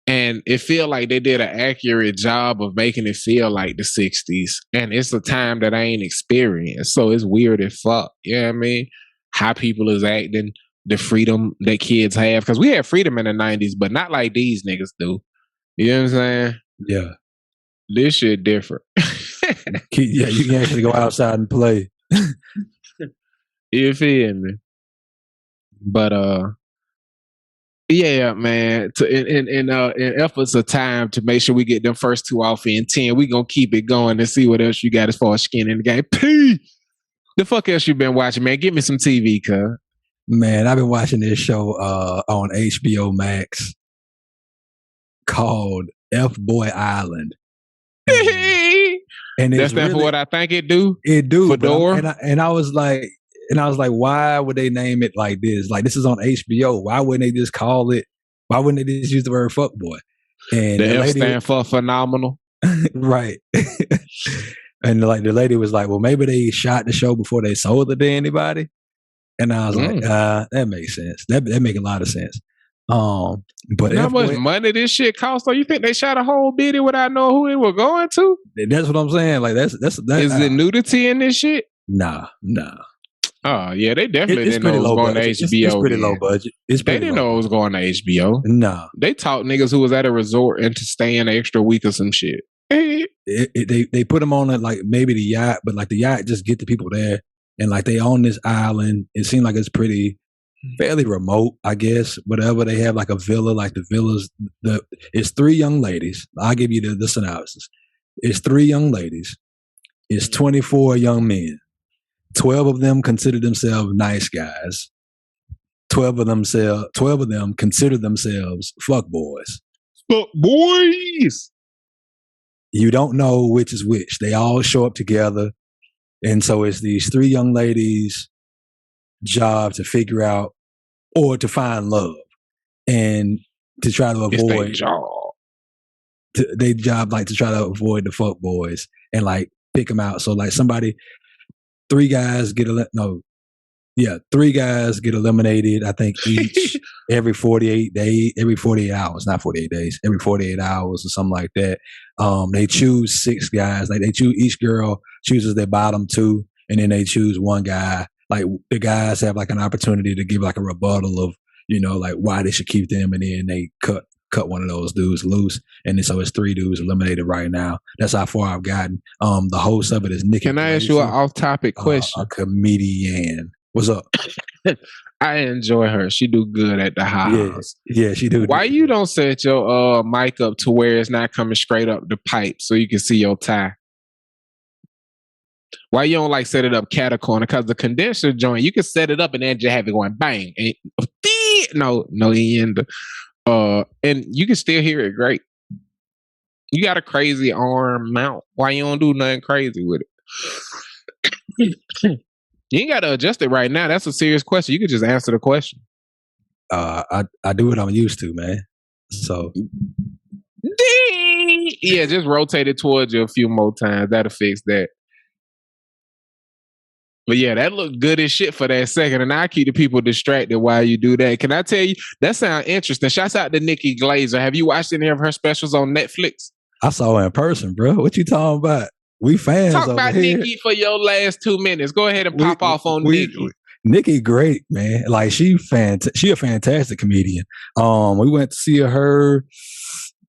And it feel like they did an accurate job of making it feel like the 60s. And it's a time that I ain't experienced. So it's weird as fuck. You know what I mean? How people is acting, the freedom that kids have. Because we had freedom in the 90s, but not like these niggas do. You know what I'm saying? Yeah. This shit different. Yeah, you can actually go outside and play. You feel me? But yeah, man. In efforts of time to make sure we get them first 2 off in 10, we gonna keep it going and see what else you got as far as skin in the game. P. The fuck else you been watching, man? Give me some TV, cuz. Man, I've been watching this show on HBO Max called Fckboy Island. And that's that for what I think it do. It do. Fedora. And I was like, why would they name it like this? Like, this is on HBO. Why wouldn't they just call it? Why wouldn't they just use the word fuckboy? And the F stand for phenomenal, right? And like the lady was like, well, maybe they shot the show before they sold it to anybody. And I was like, that makes sense. That make a lot of sense. But how much money this shit cost? So you think they shot a whole video without knowing who it was going to? That's what I'm saying. Like that's is it nudity in this shit? Nah. Oh yeah, they definitely didn't know it was going to HBO. It's pretty low budget. They didn't know it was going to HBO. No, they taught niggas who was at a resort into staying an extra week or some shit. They put them on like maybe the yacht, but like the yacht just get the people there, and like they own this island. It seemed like it's fairly remote, I guess. Whatever, they have like a villa, like the villas. It's 3 young ladies. I'll give you the synopsis. It's 3 young ladies. It's 24 young men. 12 of them consider themselves nice guys. 12 of them consider themselves fuckboys. Fuckboys. You don't know which is which. They all show up together, and so it's these 3 young ladies' job to figure out or to find love, and to try to avoid their job. They job like to try to avoid the fuck boys and like pick them out. So like 3 guys Yeah, 3 guys get eliminated, I think each every 48 hours, not 48 days, every 48 hours or something like that. They choose 6 guys. Like they choose, each girl chooses their bottom 2, and then they choose 1 guy. Like the guys have like an opportunity to give like a rebuttal of, like why they should keep them, and then they cut one of those dudes loose. And then so it's 3 dudes eliminated right now. That's how far I've gotten. The host of it is Nikki. Can I ask you an off-topic question? A comedian. What's up? I enjoy her. She do good at the house. Yeah, she do. Why you don't set your mic up to where it's not coming straight up the pipe so you can see your tie? Why you don't like set it up catacorner? Because the condenser joint, you can set it up and then just have it going bang. And, no end. And you can still hear it great. You got a crazy arm mount. Why you don't do nothing crazy with it? You ain't got to adjust it right now. That's a serious question. You could just answer the question. I do what I'm used to, man. So. Yeah, just rotate it towards you a few more times. That'll fix that. But yeah, that looked good as shit for that second. And I keep the people distracted while you do that. Can I tell you, that sounds interesting. Shouts out to Nikki Glazer. Have you watched any of her specials on Netflix? I saw her in person, bro. What you talking about? We fans. Talk about here. Nikki for your last 2 minutes. Go ahead and pop off on Nikki. Nikki, great, man. Like she a fantastic comedian. We went to see her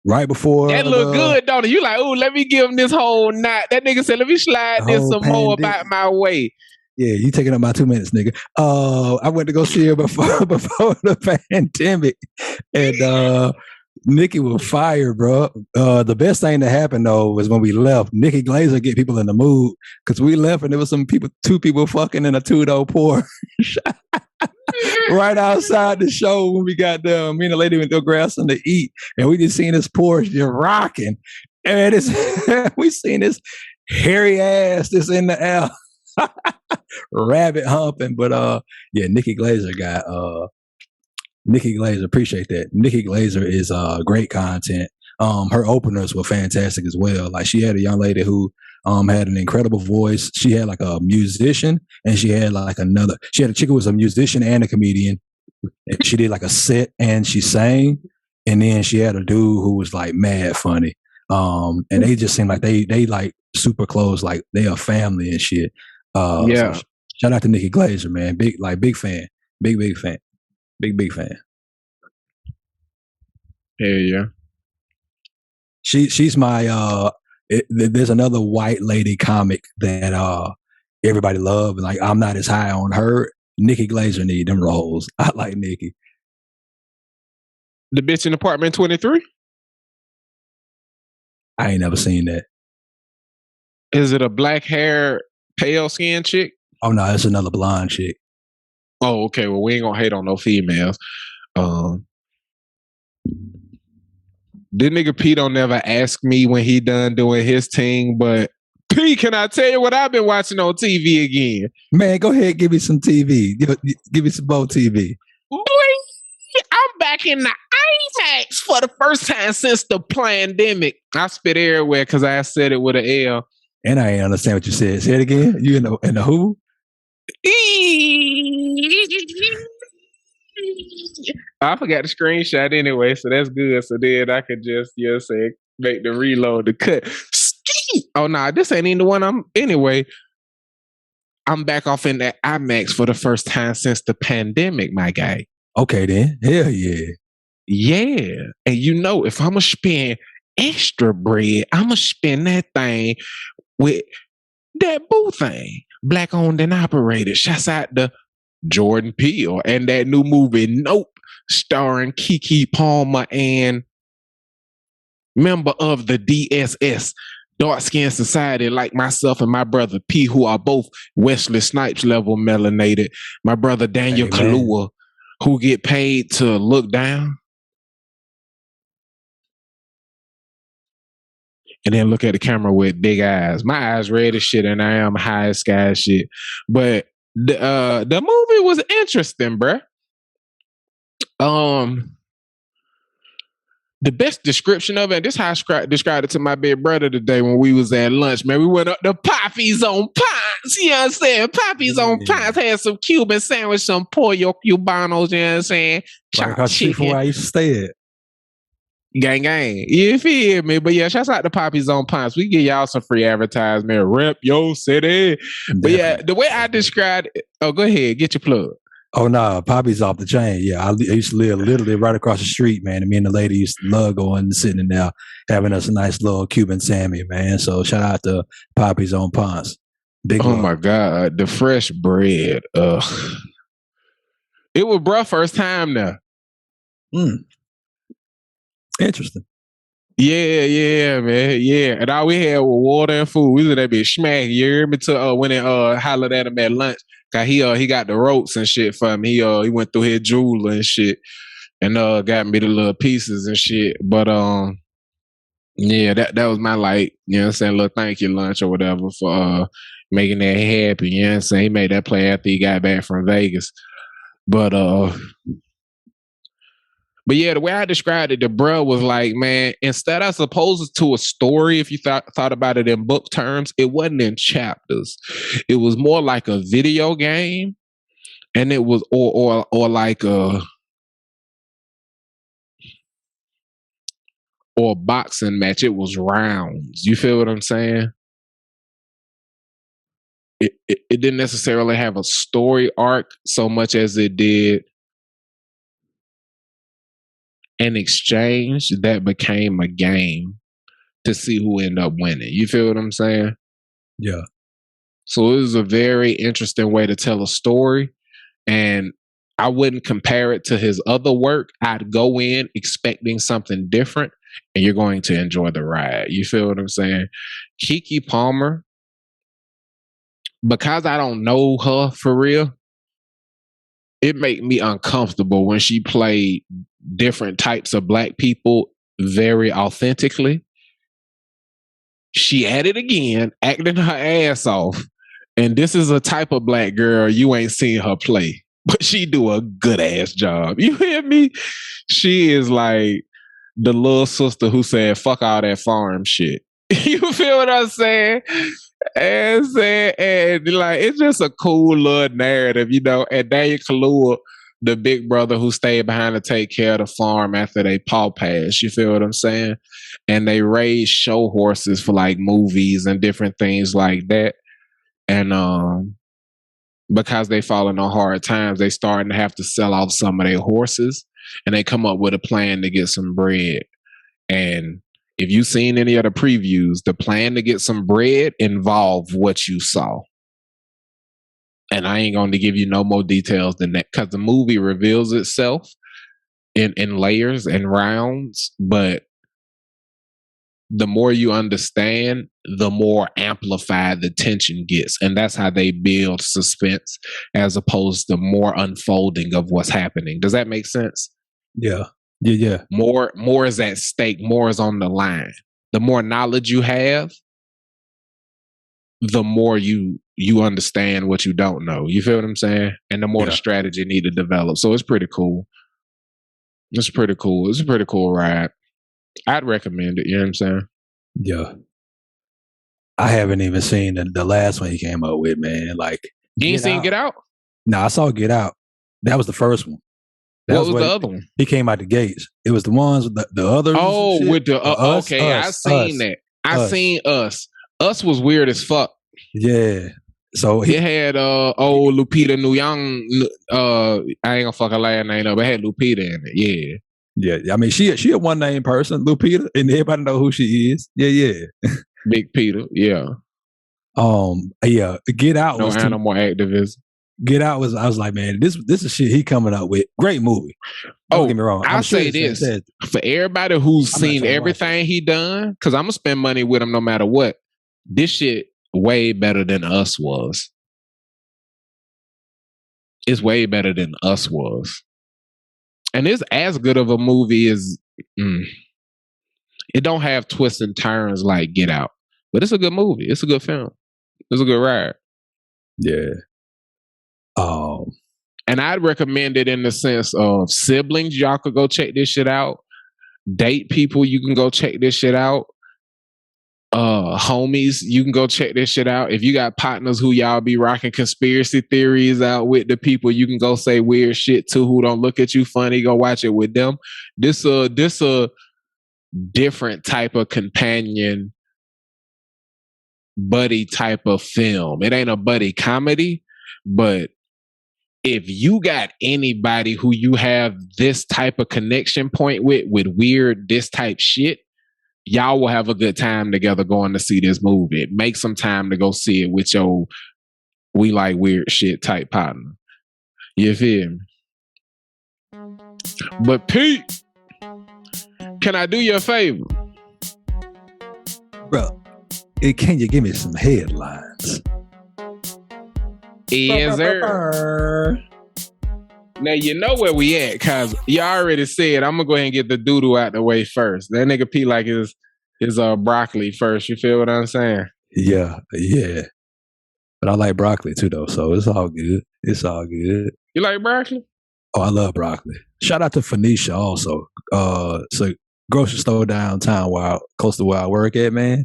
right before. That look good, don't it? You like, oh, let me give him this whole knot. That nigga said, let me slide this some more about my way. Yeah, you taking up my 2 minutes, nigga. I went to go see her before the pandemic, and Nikki was fired, bro. The best thing that happened though was when we left. Nikki Glazer get people in the mood because we left and there was 2 people fucking in a 2-door Porsche right outside the show when we got there. Me and the lady went to go grab something to eat, and we just seen this Porsche just rocking, and we seen this hairy ass that's in the air. Rabbit humping, but yeah, Nikki Glazer got Nikki Glazer, appreciate that. Nikki Glazer is great content. Her openers were fantastic as well. Like she had a young lady who had an incredible voice. She had like a musician, and she had like she had a chick who was a musician and a comedian, and she did like a set and she sang, and then she had a dude who was like mad funny. And they just seemed like they like super close, like they are family and shit. Yeah. So shout out to Nikki Glazer, man. Big fan. Big fan. Yeah. She's my there's another white lady comic that everybody love, and like I'm not as high on her. Nikki Glazer need them roles. I like Nikki. The bitch in Apartment 23? I ain't never seen that. Is it a black hair, pale skin chick? Oh no, it's another blonde chick. Oh, okay. Well, we ain't gonna hate on no females. This nigga P don't never ask me when he done doing his thing, but P, can I tell you what I've been watching on TV again? Man, go ahead, give me some TV. Give me some more TV. Boy, I'm back in the IMAX for the first time since the pandemic. I spit everywhere because I said it with an L. And I ain't understand what you said. Say it again. You in the who? I forgot the screenshot anyway, so that's good. So then I could just say make the reload the cut. Skee! Oh nah, this ain't even the one anyway. I'm back off in that IMAX for the first time since the pandemic, my guy. Okay then. Hell yeah. Yeah. And if I'ma spend extra bread, I'ma spend that thing with that boo thing. Black owned and operated. Shouts out to Jordan Peele and that new movie Nope, starring Keke Palmer and member of the DSS, Dark Skin Society, like myself and my brother P, who are both Wesley Snipes level melanated. My brother Daniel Kaluuya, who get paid to look down and then look at the camera with big eyes. My eyes red as shit, and I am high as sky shit. But the movie was interesting, bruh. The best description of it, this is how I described it to my big brother today when we was at lunch, man. We went up to Puppies on Pine. pints. You know what I'm saying? Puppies on pints. Had some Cuban sandwich, some pollo cubanos. You know what I'm saying? Right across the street from where I used to stay at. Gang, gang. You feel me? But yeah, shouts out to Puppies on Pints. We give y'all some free advertisement. Rep your city. But yeah, the way I described it. Oh, go ahead. Get your plug. Oh, no. Puppies off the chain. Yeah. I used to live literally right across the street, man. And me and the lady used to love going and sitting in there, having us a nice little Cuban Sammy, man. So shout out to Puppies on Pints. Big love. My God. The fresh bread. It was bruh first time now. Interesting. Yeah, man. Yeah. And all we had was water and food. We was that bitch smack. You hear me? When it hollered at him at lunch. Cause he got the ropes and shit for me. He went through his jeweler and shit. And got me the little pieces and shit. But yeah, that was my like, you know what I'm saying, little thank you lunch or whatever for making that happy. You know what I'm saying? He made that play after he got back from Vegas. But yeah, the way I described it, the bruh was like, man, instead of opposed to a story, if you thought about it in book terms, it wasn't in chapters. It was more like a video game, and it was or like a boxing match. It was rounds. You feel what I'm saying? It didn't necessarily have a story arc so much as it did an exchange that became a game to see who ended up winning. You feel what I'm saying? Yeah. So it was a very interesting way to tell a story. And I wouldn't compare it to his other work. I'd go in expecting something different, and you're going to enjoy the ride. You feel what I'm saying? Keke Palmer, because I don't know her for real, it made me uncomfortable when she played different types of Black people very authentically. She at it again, acting her ass off. And this is a type of Black girl you ain't seen her play, but she do a good ass job. You hear me? She is like the little sister who said, fuck all that farm shit. You feel what I'm saying? And like, it's just a cool little narrative, you know. And Daniel Kaluuya, the big brother who stayed behind to take care of the farm after they paw passed, you feel what I'm saying? And they raise show horses for like movies and different things like that. And because they falling on hard times, they starting to have to sell off some of their horses, and they come up with a plan to get some bread. And if you've seen any of the previews, the plan to get some bread involved what you saw. And I ain't going to give you no more details than that, because the movie reveals itself in layers and rounds. But the more you understand, the more amplified the tension gets. And that's how they build suspense, as opposed to more unfolding of what's happening. Does that make sense? Yeah. Yeah. More is at stake. More is on the line. The more knowledge you have, the more you understand what you don't know. You feel what I'm saying? And the more the strategy need to develop. So it's pretty cool. It's pretty cool. It's a pretty cool ride. I'd recommend it. You know what I'm saying? Yeah. I haven't even seen the last one he came up with, man. Like, you ain't seen Get Out? No, I saw Get Out. That was the first one. What was the other one? He came out the gates. It was the ones with the others. Oh, with the okay, I seen that. I seen Us. Us was weird as fuck. Yeah. So it had old Lupita Nyong'o. I ain't gonna fuck her last name up, but it had Lupita in it. Yeah. Yeah. I mean, she a one name person, Lupita, and everybody know who she is. Yeah. Big Peter. Yeah. Yeah. Get Out. No was animal activism. Get Out was, I was like, man, this is shit he coming up with. Great movie. Don't get me wrong. I'll say this for everybody who's seen everything he done, because I'm gonna spend money with him no matter what. This shit way better than Us was. It's way better than Us was. And it's as good of a movie as it don't have twists and turns like Get Out. But it's a good movie. It's a good film. It's a good ride. Yeah. And I'd recommend it in the sense of siblings. Y'all could go check this shit out. Date people, you can go check this shit out. homies, you can go check this shit out. If you got partners who y'all be rocking conspiracy theories out with the people, you can go say weird shit to who don't look at you funny. Go watch it with them. This a different type of companion buddy type of film. It ain't a buddy comedy, but if you got anybody who you have this type of connection point with weird this type shit, y'all will have a good time together going to see this movie. Make some time to go see it with your we like weird shit type partner. You feel me? But Pete, can I do you a favor? Bro, can you give me some headlines? Yes, sir. Now you know where we at, cause you already said I'm gonna go ahead and get the doodle out the way first. That nigga P like his broccoli first. You feel what I'm saying? Yeah. But I like broccoli too, though, so it's all good. It's all good. You like broccoli? Oh, I love broccoli. Shout out to Phoenicia also. It's a grocery store downtown close to where I work at, man.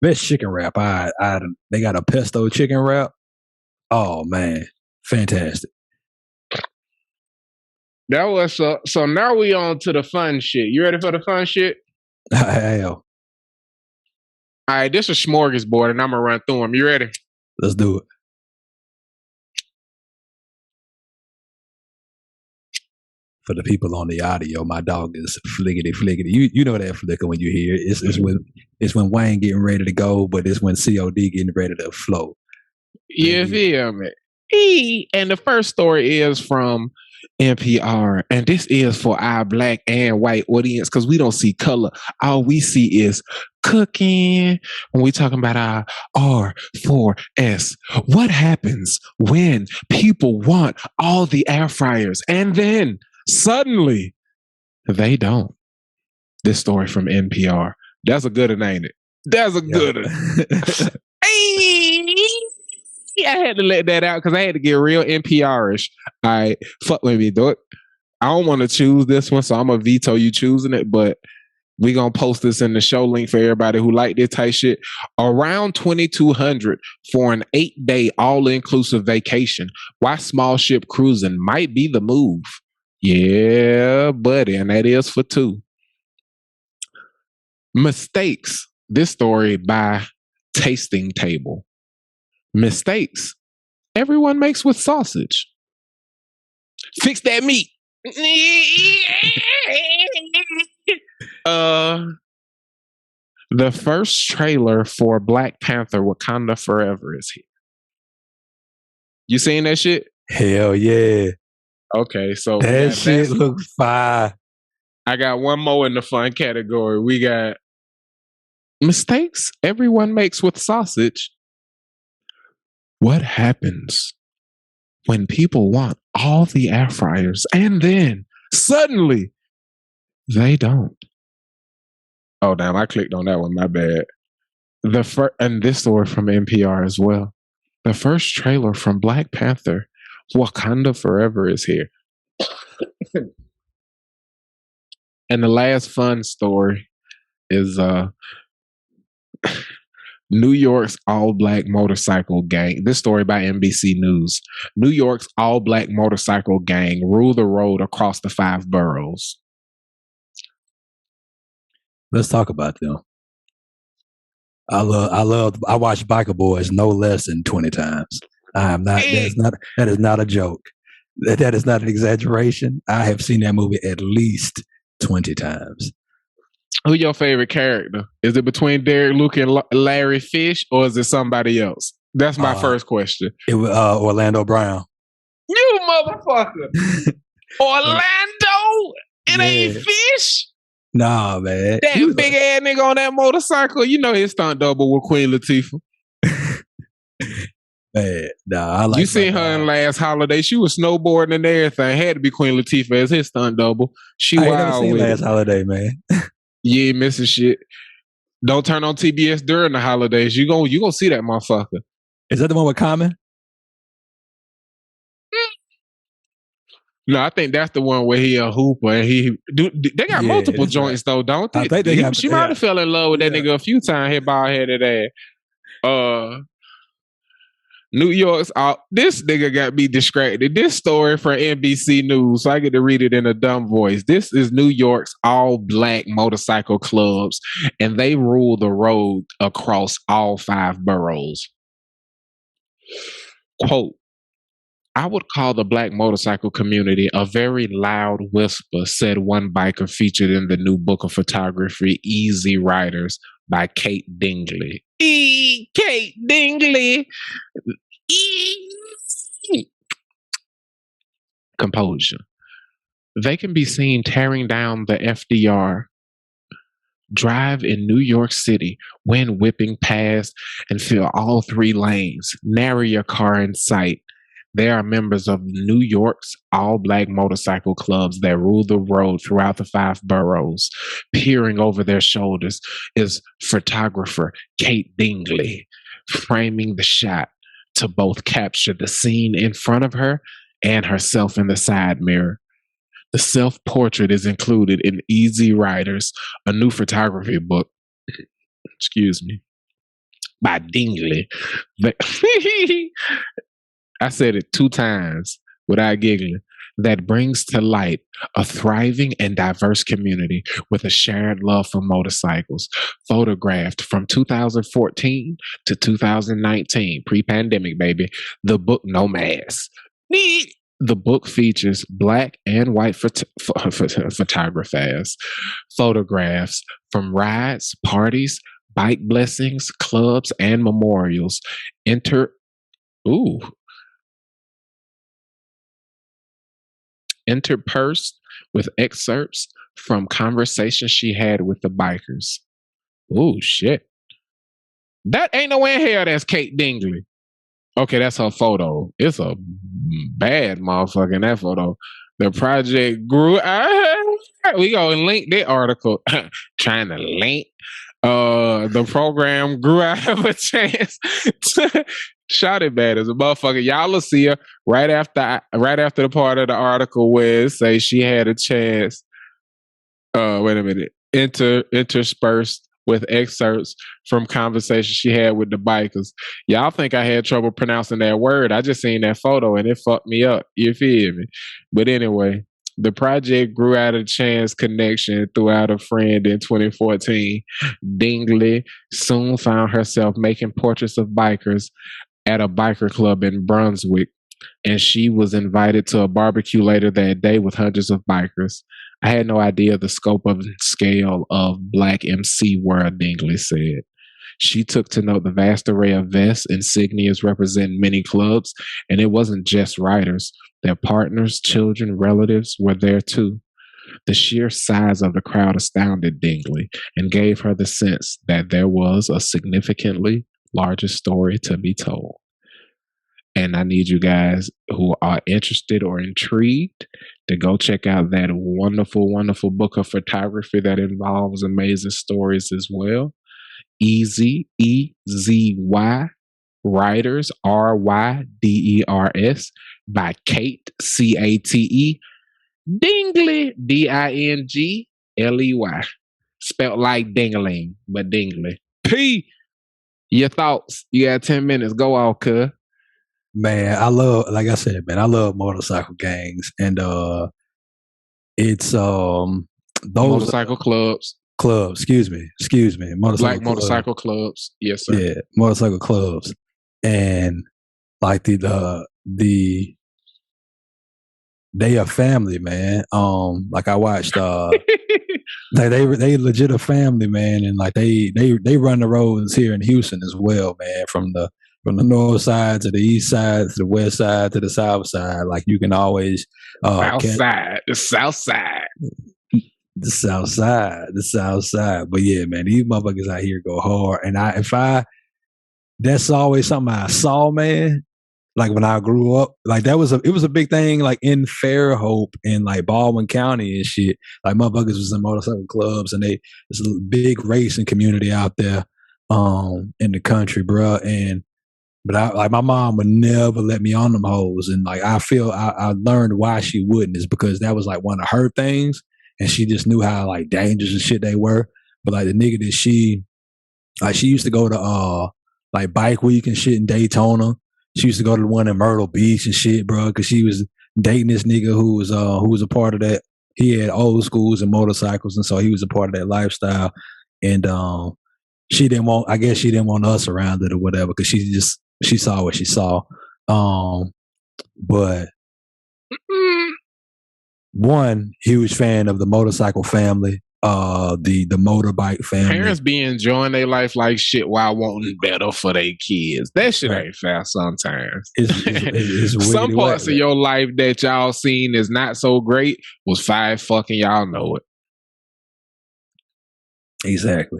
Best chicken wrap. They got a pesto chicken wrap. Oh man, fantastic. That was so. Now we on to the fun shit. You ready for the fun shit? Hell. All right, this is a smorgasbord, and I'm gonna run through them. You ready? Let's do it. For the people on the audio, my dog is flickety. You know that flicker when you hear it. It's when Wayne getting ready to go, but it's when COD getting ready to flow. You feel me? And the first story is from NPR, and this is for our black and white audience because we don't see color. All we see is cooking when we talking about our R4S. What happens when people want all the air fryers and then suddenly they don't? This story from NPR. That's a good one, ain't it? That's a good one. I had to let that out because I had to get real NPR-ish. All right, fuck with me, dog. I don't want to choose this one, so I'm going to veto you choosing it, but we going to post this in the show link for everybody who like this type shit. Around $2,200 for an 8-day all-inclusive vacation. Why small ship cruising might be the move. Yeah, buddy, and that is for 2. Mistakes. This story by Tasting Table. Mistakes everyone makes with sausage. Fix that meat. The first trailer for Black Panther Wakanda Forever is here. You seen that shit? Hell yeah. Okay, so that shit looks fire. I got one more in the fun category. We got mistakes everyone makes with sausage. What happens when people want all the air fryers and then suddenly they don't? Oh, damn, I clicked on that one. My bad. And this story from NPR as well. The first trailer from Black Panther, Wakanda Forever, is here. And the last fun story is New York's all-black motorcycle gang. This story by NBC News. New York's all-black motorcycle gang rule the road across the 5 boroughs. Let's talk about them. I watch Biker Boys no less than 20 times. That is not a joke. That is not an exaggeration. I have seen that movie at least 20 times. Who's your favorite character? Is it between Derek Luke and Larry Fish, or is it somebody else? That's my first question. It was Orlando Brown. You motherfucker! Orlando? It ain't Fish? Nah, man. That big ass nigga on that motorcycle, you know his stunt double with Queen Latifah. Man, nah, I like. You seen her in Last Holiday? She was snowboarding and everything. Had to be Queen Latifah as his stunt double. I ain't never seen Last Holiday, man. You ain't missing shit. Don't turn on TBS during the holidays. You gonna see that motherfucker. Is that the one with Common? No, I think that's the one where he a hooper and they got multiple joints though, don't they? I think they She might have fell in love with that nigga a few times. Hit bald headed ass. New York's this nigga got me distracted. This story from NBC News, so I get to read it in a dumb voice. This is New York's all black motorcycle clubs, and they rule the road across all 5 boroughs. Quote, I would call the black motorcycle community a very loud whisper, said one biker featured in the new book of photography, Easy Riders, by Kate Dingley. Kate Dingley. Composure. They can be seen tearing down the FDR drive in New York City, wind whipping past and fill all 3 lanes. Nary your car in sight. They are members of New York's all-black motorcycle clubs that rule the road throughout the 5 boroughs. Peering over their shoulders is photographer Kate Dingley, framing the shot to both capture the scene in front of her and herself in the side mirror. The self-portrait is included in Easy Riders, a new photography book, excuse me, by Dingley. I said it 2 times without giggling. That brings to light a thriving and diverse community with a shared love for motorcycles. Photographed from 2014 to 2019, pre-pandemic, baby. The book Nomads. The book features black and white photographers, photographs from rides, parties, bike blessings, clubs, and memorials. Interpersed with excerpts from conversations she had with the bikers. Oh, shit. That ain't no in here that's Kate Dingley. Okay, that's her photo. It's a bad motherfucker in that photo. The project grew. We gonna link that article. Trying to link. The program grew out of a chance. Shot it bad as a motherfucker. Y'all will see her right after the part of the article where it says she had a chance. Wait a minute. Interspersed with excerpts from conversations she had with the bikers. Y'all think I had trouble pronouncing that word. I just seen that photo and it fucked me up. You feel me? But anyway, the project grew out of chance connection throughout a friend in 2014. Dingley soon found herself making portraits of bikers at a biker club in Brunswick, and she was invited to a barbecue later that day with hundreds of bikers. I had no idea the scope of scale of Black MC World, Dingley said. She took to note the vast array of vests, insignias representing many clubs, and it wasn't just riders. Their partners, children, relatives were there too. The sheer size of the crowd astounded Dingley and gave her the sense that there was a significantly larger story to be told. And I need you guys who are interested or intrigued to go check out that wonderful, wonderful book of photography that involves amazing stories as well. Easy, E-Z-Y, Writers, R-Y-D-E-R-S, by Kate, C-A-T-E, Dingley, D-I-N-G-L-E-Y. Spelled like dingling, but Dingley. P. Your thoughts. You got 10 minutes. Go off, cuz. Man, I love, like I said, man, I love motorcycle gangs, and it's those motorcycle clubs. Excuse me, Black motorcycle clubs. Yes, sir. Yeah, motorcycle clubs, and like the they a family, man. Like I watched, they legit a family, man, and like they run the roads here in Houston as well, man. From the north side to the east side to the west side to the south side. Like you can always the south side. But yeah, man, these motherfuckers out here go hard. And that's always something I saw, man. Like when I grew up, like it was a big thing, like in Fairhope and like Baldwin County and shit. Like motherfuckers was in motorcycle clubs, and it's a big racing community out there, in the country, bro. And But like my mom would never let me on them hoes, and like I learned why she wouldn't is because that was like one of her things, and she just knew how like dangerous and shit they were. But like the nigga that she used to go to like Bike Week and shit in Daytona. She used to go to the one in Myrtle Beach and shit, bro, because she was dating this nigga who was a part of that. He had old schools and motorcycles, and so he was a part of that lifestyle. And she didn't want us around it or whatever, because she saw what she saw. But one huge fan of the motorcycle family, the motorbike family. Parents be enjoying their life like shit while wanting better for their kids. That shit ain't fair sometimes. It's some parts of your life that y'all seen is not so great was fine fucking y'all know it. Exactly.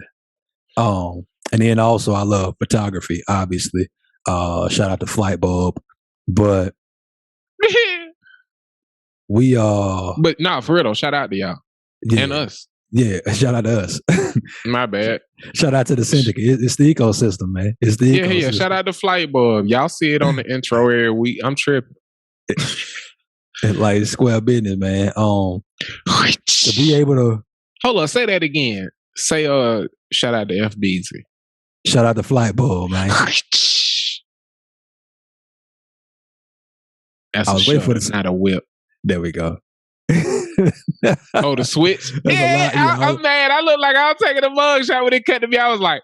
And then also I love photography, obviously. Shout out to Flightbulb. But but nah, for real though, shout out to y'all. Yeah. And us. Yeah, shout out to us. My bad. Shout out to the syndicate. It's the ecosystem, man. It's the ecosystem. Yeah. Shout out to Flightbulb. Y'all see it on the intro every week. I'm tripping. Like square business, man. To be able to hold on, say that again. Say shout out to FBZ. Shout out to Flightbulb, man. That's a show. It's not a whip. There we go. Oh, the switch. I'm mad. I look like I was taking a mug shot when it cut to me. I was like,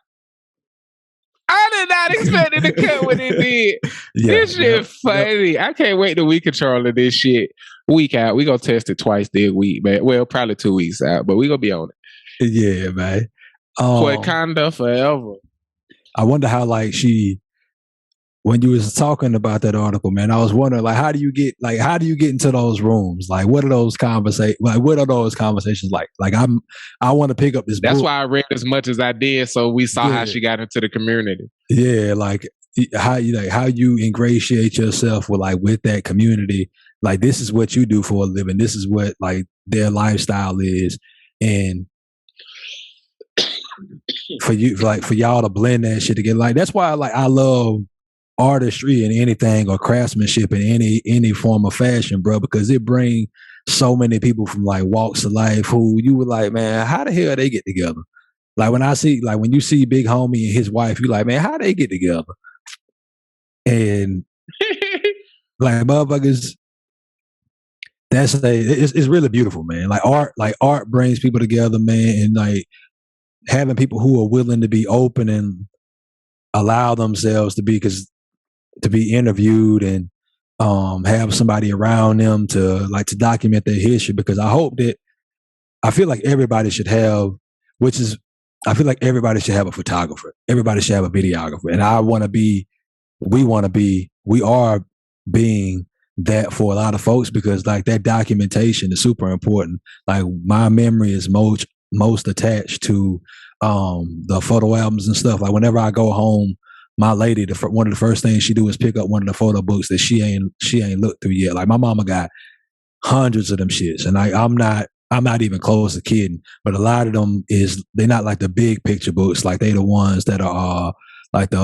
I did not expect it to cut when it did. This shit funny. I can't wait till we controlling this shit week out. We gonna test it twice this week, man. Well, probably 2 weeks out, but we gonna be on it. Yeah, man. Wakanda forever. I wonder how like when you was talking about that article, man, I was wondering like how do you get into those rooms? Like what are those conversations like? Like I want to pick up this book. That's why I read as much as I did, so we saw how she got into the community. Yeah, like how you ingratiate yourself with that community. Like this is what you do for a living. This is what like their lifestyle is. And for y'all to blend that shit together. Like that's why I love artistry and anything or craftsmanship in any form of fashion, bro, because it brings so many people from like walks of life who you were like, man, how the hell they get together? Like when you see Big Homie and his wife, you like, man, how they get together? And like motherfuckers, it's really beautiful, man. Like art brings people together, man, and like having people who are willing to be open and allow themselves to be interviewed and have somebody around them to document their history, because I feel like everybody should have a photographer. Everybody should have a videographer. And we are being that for a lot of folks, because like that documentation is super important. Like my memory is most attached to the photo albums and stuff. Like whenever I go home, my lady, one of the first things she do is pick up one of the photo books that she ain't looked through yet. Like my mama got hundreds of them shits, and I'm not even close to kidding. But a lot of them they're not like the big picture books. Like they the ones that are like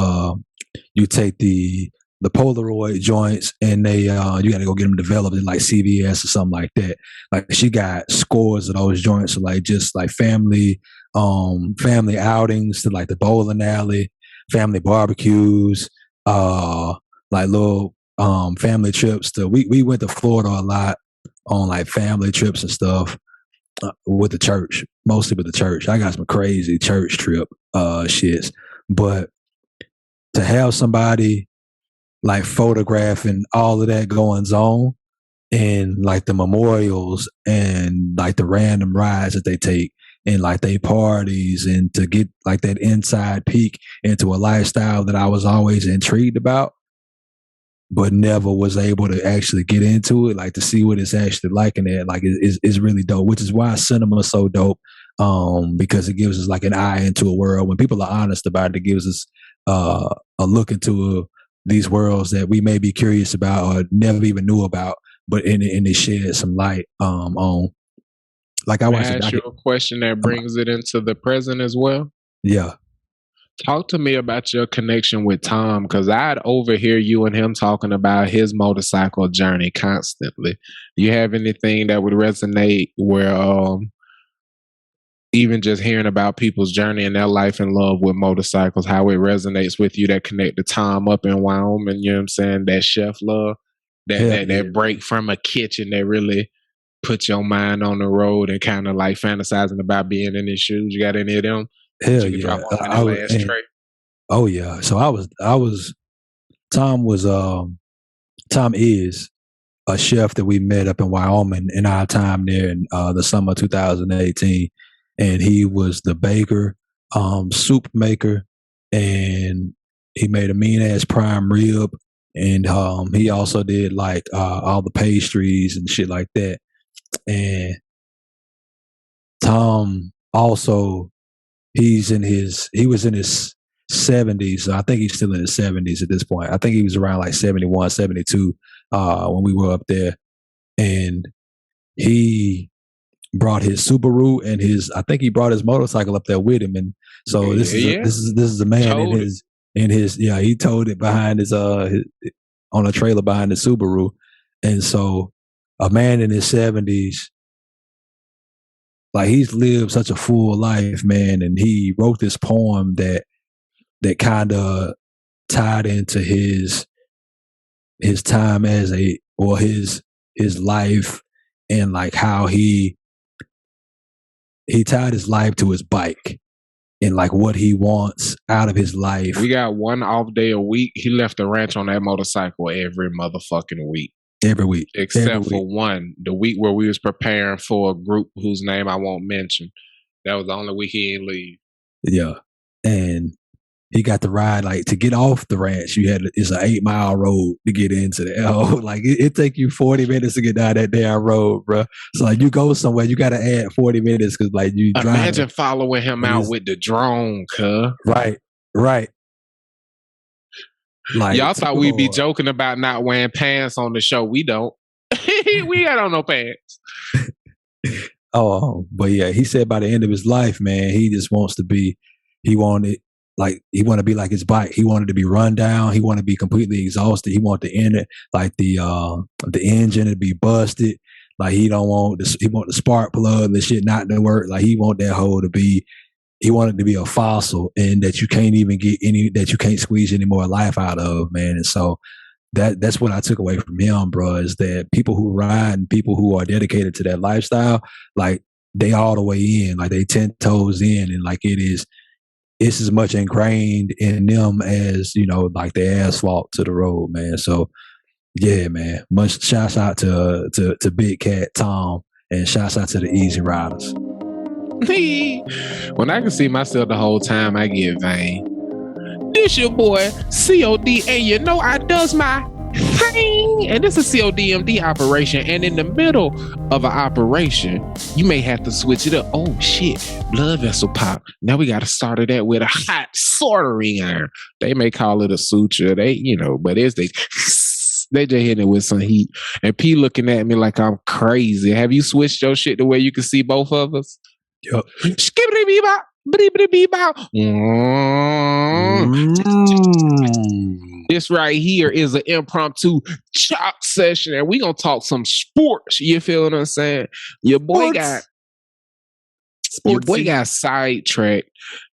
you take the Polaroid joints and they you got to go get them developed in like CVS or something like that. Like she got scores of those joints, so like just like family outings to like the bowling alley, family barbecues, like little family trips to we went to Florida a lot on like family trips and stuff with the church, mostly with the church. I got some crazy church trip shits, but to have somebody like photographing all of that goings on and like the memorials and like the random rides that they take and like they parties, and to get like that inside peek into a lifestyle that I was always intrigued about, but never was able to actually get into it, like to see what it's actually like in there, like is really dope, which is why cinema is so dope, because it gives us like an eye into a world. When people are honest about it, it gives us a look into these worlds that we may be curious about or never even knew about, but and they shed some light on. Like I watched. Ask you a question that brings it into the present as well. Yeah. Talk to me about your connection with Tom, because I'd overhear you and him talking about his motorcycle journey constantly. Do you have anything that would resonate where even just hearing about people's journey and their life and love with motorcycles, how it resonates with you, that connect to Tom up in Wyoming, you know what I'm saying? That chef love, that break from a kitchen that really put your mind on the road and kind of like fantasizing about being in his shoes. You got any of them? Hell yeah. Oh yeah. So Tom is a chef that we met up in Wyoming in our time there in the summer of 2018. And he was the baker, soup maker, and he made a mean ass prime rib. And he also did like all the pastries and shit like that. And Tom also, he was in his 70s. So I think he's still in his 70s at this point. I think he was around like 71, 72 when we were up there. And he brought his Subaru and I think he brought his motorcycle up there with him. And so this is a man he towed it behind his on a trailer behind the Subaru. And so a man in his 70s, like, he's lived such a full life, man. And he wrote this poem that kind of tied into his time his life, and like how he tied his life to his bike and like what he wants out of his life. We got one off day a week. He left the ranch on that motorcycle every motherfucking week. Every week. Except for one, the week where we was preparing for a group whose name I won't mention. That was the only week he didn't leave. Yeah. And he got to ride, like, to get off the ranch, it's an 8-mile road to get into the like it take you 40 minutes to get down that damn road, bro. So like, you go somewhere, you got to add 40 minutes because like you drive. Imagine following him out with the drone, cuz. Right. Like, y'all thought we'd be joking about not wearing pants on the show. We don't. We got on no pants. But yeah, he said by the end of his life, man, he just wants to be. He wanted to be like his bike. He wanted to be run down. He wanted to be completely exhausted. He wanted the end, like the engine to be busted. Like he want the spark plug and the shit not to work. Like he want that hole to be. He wanted to be a fossil, and that you can't even that you can't squeeze any more life out of, man. And so that's what I took away from him, bro, is that people who ride and people who are dedicated to that lifestyle, like they all the way in, like they 10 toes in, and like it's as much ingrained in them as, like the asphalt to the road, man. So yeah, man, much shouts out to Big Cat Tom, and shouts out to the Easy Riders. When I can see myself the whole time, I get vain. This your boy COD, and I does my thing. And this is CODMD operation. And in the middle of an operation, you may have to switch it up. Oh shit, blood vessel pop. Now we got to start it out with a hot soldering iron. They may call it a suture. But they just hitting it with some heat. And P looking at me like I'm crazy. Have you switched your shit to where you can see both of us? Yep. This right here is an impromptu chop session, and we gonna talk some sports. You feel what I'm saying? Your boy got sidetracked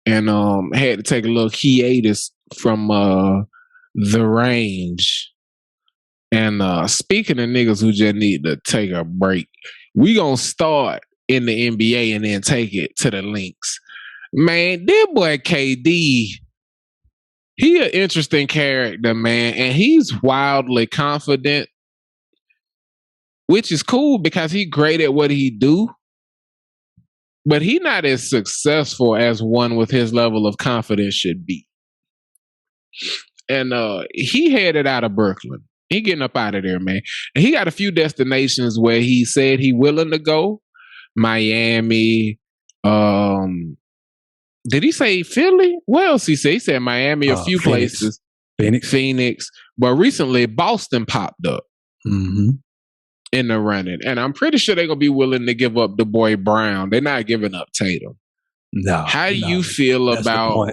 and had to take a little hiatus from the range. And speaking of niggas who just need to take a break, we gonna start in the NBA and then take it to the links. Man, that boy KD, he an interesting character, man, and he's wildly confident, which is cool because he great at what he do, but he not as successful as one with his level of confidence should be. And he headed out of Brooklyn. He getting up out of there, man. And he got a few destinations where he said he willing to go. Miami. Did he say Philly? What else he said? He said Miami, a few places. Phoenix. But recently, Boston popped up in the running. And I'm pretty sure they're going to be willing to give up the boy Brown. They're not giving up Tatum. No. How do you feel That's about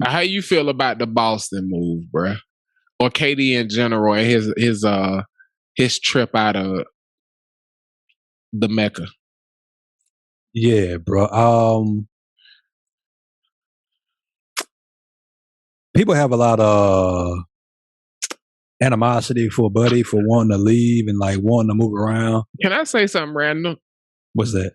how you feel about the Boston move, bruh? Or KD in general and his trip out of the Mecca? Yeah, bro. People have a lot of animosity for Buddy for wanting to leave and like wanting to move around. Can I say something random? What's that?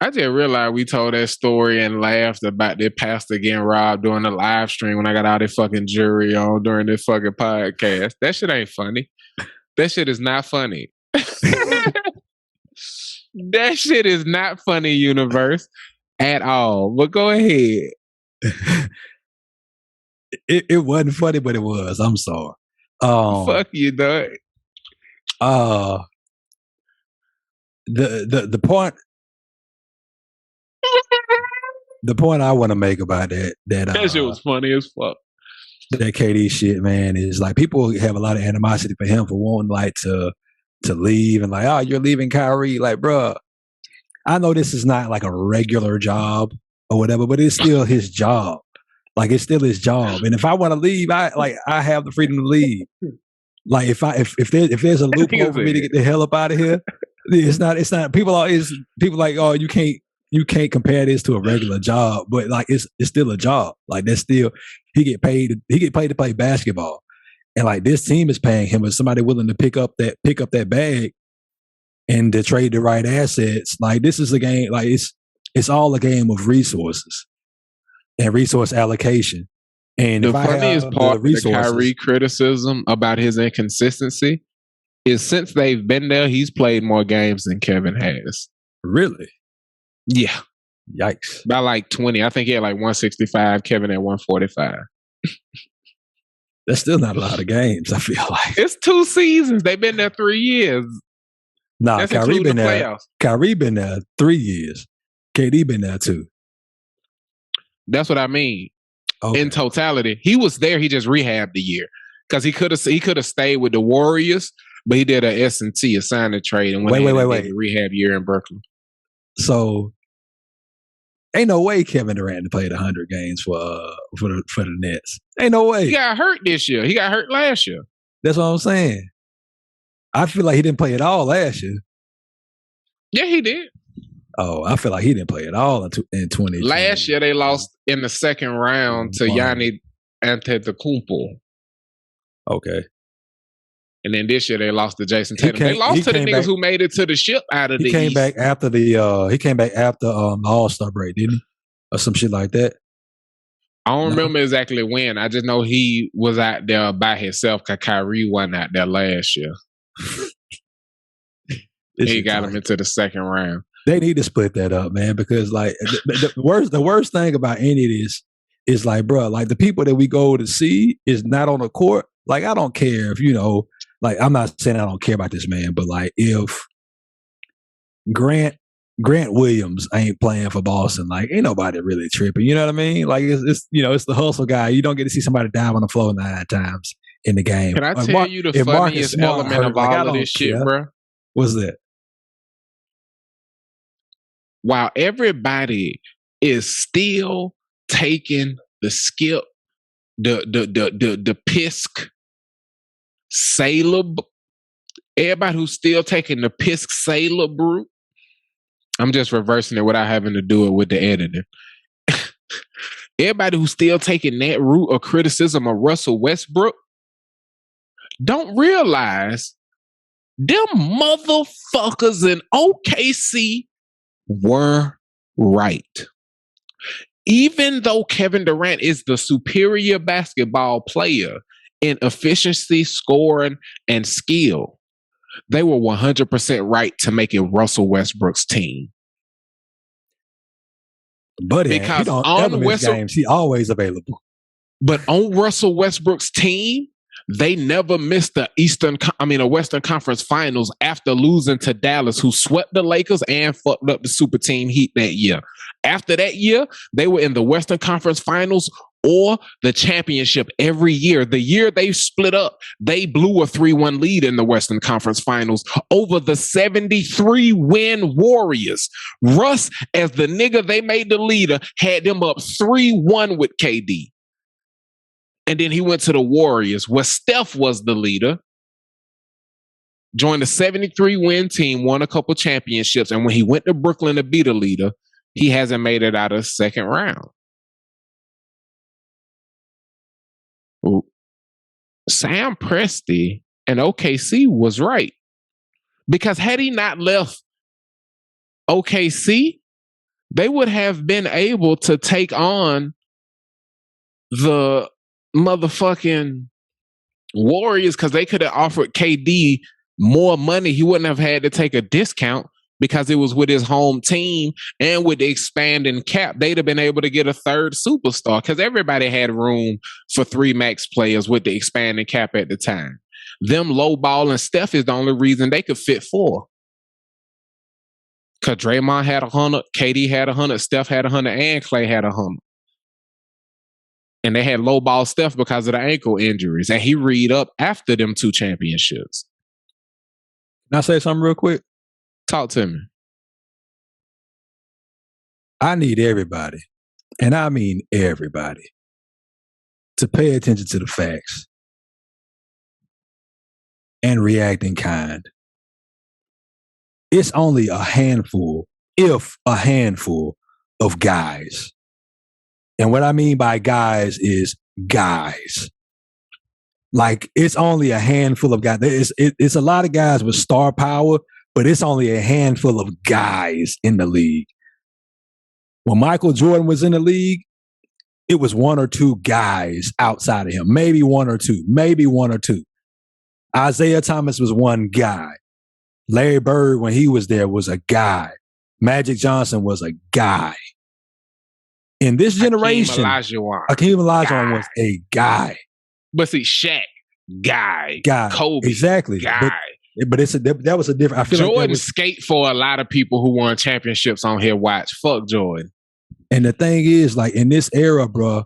I just realized we told that story and laughed about their pastor getting robbed during the live stream when I got all the fucking jury on during this fucking podcast. That shit ain't funny. That shit is not funny. That shit is not funny, universe, at all. But go ahead. It wasn't funny, but it was. I'm sorry. Fuck you, dog. The point I want to make about that shit was funny as fuck. That KD shit, man, is like people have a lot of animosity for him for wanting like to leave and like, oh, you're leaving Kyrie. Like, bruh, I know this is not like a regular job or whatever, but it's still his job. Like, it's still his job. And if I want to leave, I have the freedom to leave. Like, if there's a loophole for me to get the hell up out of here, it's not. People like, oh, you can't compare this to a regular job, but like it's still a job. Like, that's still he get paid to play basketball, and like this team is paying him. Is somebody willing to pick up that bag and to trade the right assets? Like, this is a game. Like, it's all a game of resources and resource allocation. And the funniest part of the Kyrie criticism about his inconsistency is since they've been there, he's played more games than Kevin has. Really? Yeah. Yikes. By like 20. I think he had like 165, Kevin at 145. That's still not a lot of games, I feel like. It's 2 seasons. They've been there 3 years. Nah, Kyrie been there 3 years. KD been there 2. That's what I mean. Okay. In totality, he was there. He just rehabbed the year because he could have stayed with the Warriors, but he did a S&T, a sign and trade, and wait, a rehab year in Brooklyn. So ain't no way Kevin Durant played 100 games for the Nets. Ain't no way. He got hurt this year. He got hurt last year. That's what I'm saying. I feel like he didn't play at all last year. Yeah, he did. Oh, I feel like he didn't play at all in 2020. Last year they lost in the second round to Giannis Antetokounmpo. Okay. And then this year they lost to Jason Tatum. They lost to the niggas who made it to the ship out of the East. He came back after the All-Star break, didn't he? Or some shit like that. I don't remember exactly when. I just know he was out there by himself because Kyrie wasn't out there last year. He got him into the second round. They need to split that up, man, because like the worst thing about any of this is like, bro, like the people that we go to see is not on the court. Like, I don't care if, like, I'm not saying I don't care about this man, but like if Grant Williams ain't playing for Boston, like ain't nobody really tripping. You know what I mean? Like it's the hustle guy. You don't get to see somebody dive on the floor 9 times in the game. Can I tell you the funniest element of all of this shit, bro? What's that? While everybody is still taking the skip, the pisk sailor, everybody who's still taking the pisk sailor brew, I'm just reversing it without having to do it with the editing. Everybody who's still taking that route of criticism of Russell Westbrook don't realize them motherfuckers in OKC were right. Even though Kevin Durant is the superior basketball player in efficiency, scoring, and skill, they were 100% right to make it Russell Westbrook's team. But because on games, he always available. But on Russell Westbrook's team, they never missed a Western Conference Finals after losing to Dallas, who swept the Lakers and fucked up the super team Heat that year. After that year, they were in the Western Conference Finals or the championship every year. The year they split up, they blew a 3-1 lead in the Western Conference Finals over the 73-win Warriors. Russ, as the nigga they made the leader, had them up 3-1 with KD. And then he went to the Warriors, where Steph was the leader, joined a 73-win team, won a couple championships, and when he went to Brooklyn to be the leader, he hasn't made it out of the second round. Sam Presti and OKC was right. Because had he not left OKC, they would have been able to take on the motherfucking Warriors because they could have offered KD more money. He wouldn't have had to take a discount because it was with his home team, and with the expanding cap, they'd have been able to get a third superstar because everybody had room for 3 max players with the expanding cap at the time. Them lowballing Steph is the only reason they could fit 4. Because Draymond had 100, KD had 100, Steph had 100, and Clay had 100. And they had lowball Steph because of the ankle injuries, and he read up after them 2 championships. Can I say something real quick? Talk to me. I need everybody, and I mean everybody, to pay attention to the facts and react in kind. It's only a handful, if a handful, of guys. And what I mean by guys is guys. Like, it's only a handful of guys. It's a lot of guys with star power, but it's only a handful of guys in the league. When Michael Jordan was in the league, it was 1 or 2 guys outside of him. Maybe 1 or 2. Maybe 1 or 2. Isaiah Thomas was 1 guy. Larry Bird, when he was there, was a guy. Magic Johnson was a guy. In this generation, Hakeem Olajuwon was a guy. But see, Shaq, guy. Kobe, exactly. Guy. But that was a different. I feel Jordan like skate for a lot of people who won championships on here. Watch, fuck Jordan. And the thing is, like, in this era, bro,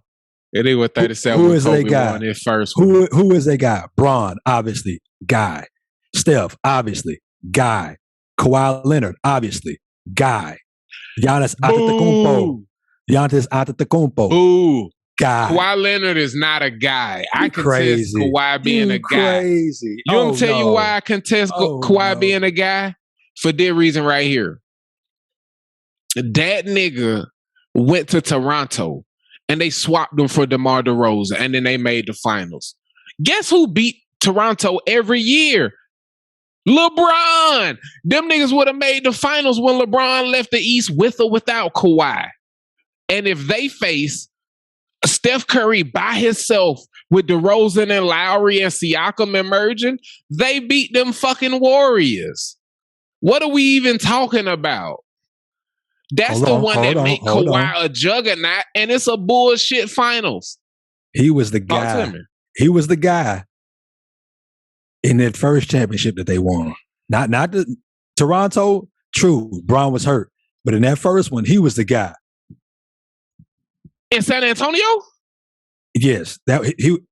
it is with 37. Who is Kobe that guy? Won his first who is that guy? Bron, obviously, guy. Steph, obviously, guy. Kawhi Leonard, obviously, guy. Giannis Antetokounmpo. Boo. Guy. Kawhi Leonard is not a guy. I contest Kawhi being a guy. Crazy. You want to tell you why I contest Kawhi being a guy? For this reason right here. That nigga went to Toronto and they swapped him for DeMar DeRozan, and then they made the finals. Guess who beat Toronto every year? LeBron. Them niggas would have made the finals when LeBron left the East with or without Kawhi. And if they face Steph Curry by himself with DeRozan and Lowry and Siakam emerging, they beat them fucking Warriors. What are we even talking about? That's the one that made Kawhi a juggernaut, and it's a bullshit finals. He was the guy. He was the guy in that first championship that they won. Not the Toronto. True, Bron was hurt, but in that first one, he was the guy. In San Antonio? Yes,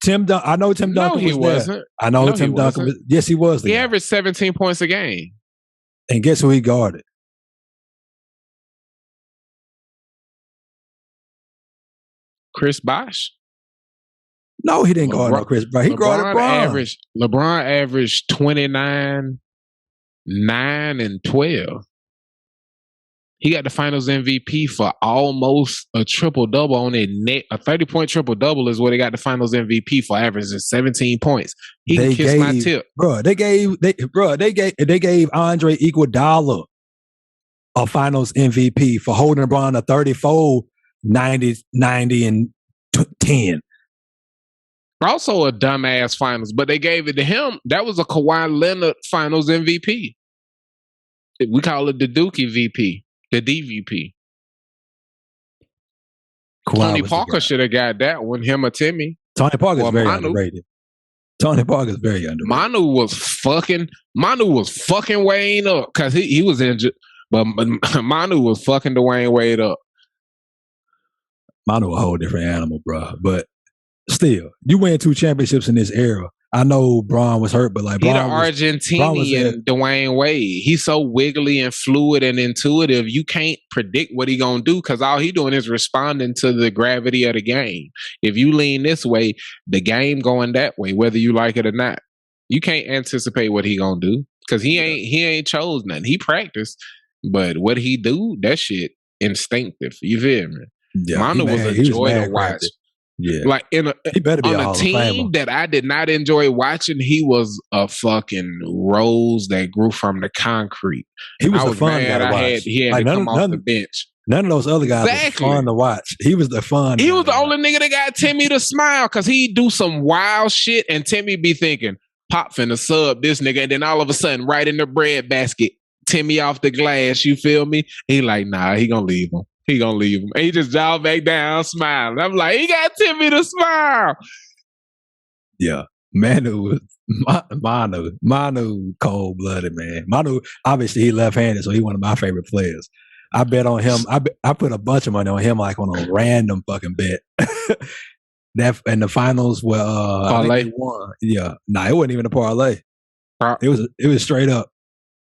Tim Duncan. I know Tim Duncan was wasn't. There. I know Tim Duncan was. Yes, he was. He averaged 17 points a game. And guess who he guarded? Chris Bosh? No, he didn't guard no Chris Bosh. He guarded Bron. LeBron averaged 29, 9, and 12. He got the finals MVP for almost a triple-double on it. A 30-point triple-double is what he got the finals MVP for, averaging 17 points. He can kiss my tip. Bro, they gave Andre Iguodala a finals MVP for holding LeBron a 34, 90, and 10. Also a dumbass finals, but they gave it to him. That was a Kawhi Leonard finals MVP. We call it the Dookie VP. The DVP. Tony Parker should have got that one, him or Timmy. Tony Parker is very underrated. Tony Parker is very underrated. Manu was fucking Wayne up because he was injured, but Manu was fucking Dwayne Wade up. Manu a whole different animal, bro. But still, you win 2 championships in this era. I know Braun was hurt, but like He the Braun was Argentinian Dwayne Wade. He's so wiggly and fluid and intuitive. You can't predict what he gonna do because all he doing is responding to the gravity of the game. If you lean this way, the game going that way, whether you like it or not. You can't anticipate what he gonna do because he ain't chose nothing. He practiced, but what he do, that shit instinctive. You feel me? Yeah, Manu was a joy to watch. Yeah, like he better be on a team that I did not enjoy watching. He was a fucking rose that grew from the concrete. He was the fun guy to watch. He had like to come off the bench. None of those other guys were fun to watch. He was the fun. He was the only nigga that got Timmy to smile because he do some wild shit, and Timmy be thinking, "Pop finna sub this nigga," and then all of a sudden, right in the bread basket, Timmy off the glass. You feel me? He like, nah, he gonna leave him. He gonna leave him. And he just jog back down, smiling. I'm like, he got Timmy to smile. Yeah, Manu cold blooded, man. Manu, obviously he left handed, so he one of my favorite players. I bet on him. I put a bunch of money on him, like on a random fucking bet. That in the finals where parlay won. Yeah, it wasn't even a parlay. It was straight up.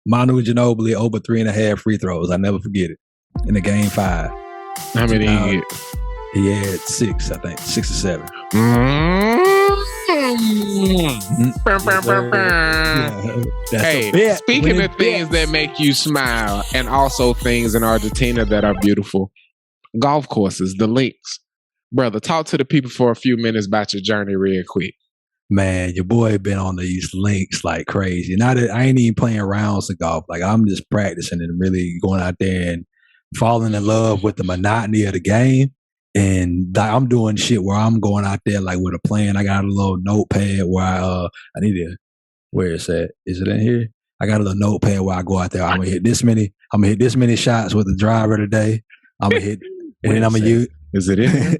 Manu Ginobili over 3.5 free throws. I never forget it. In the game 5. How many he hit? He had 6, I think. 6 or 7. Hey, speaking of things that make you smile and also things in Argentina that are beautiful, golf courses, the links. Brother, talk to the people for a few minutes about your journey real quick. Man, your boy been on these links like crazy. Now that I ain't even playing rounds of golf. Like I'm just practicing and really going out there and falling in love with the monotony of the game. And I'm doing shit where I'm going out there like with a plan. I got a little notepad where I need to, where is that? Is it in here? I got a little notepad where I go out there. I'm gonna hit this many shots with the driver today. I'm gonna hit, and then I'm gonna use. Is it in here?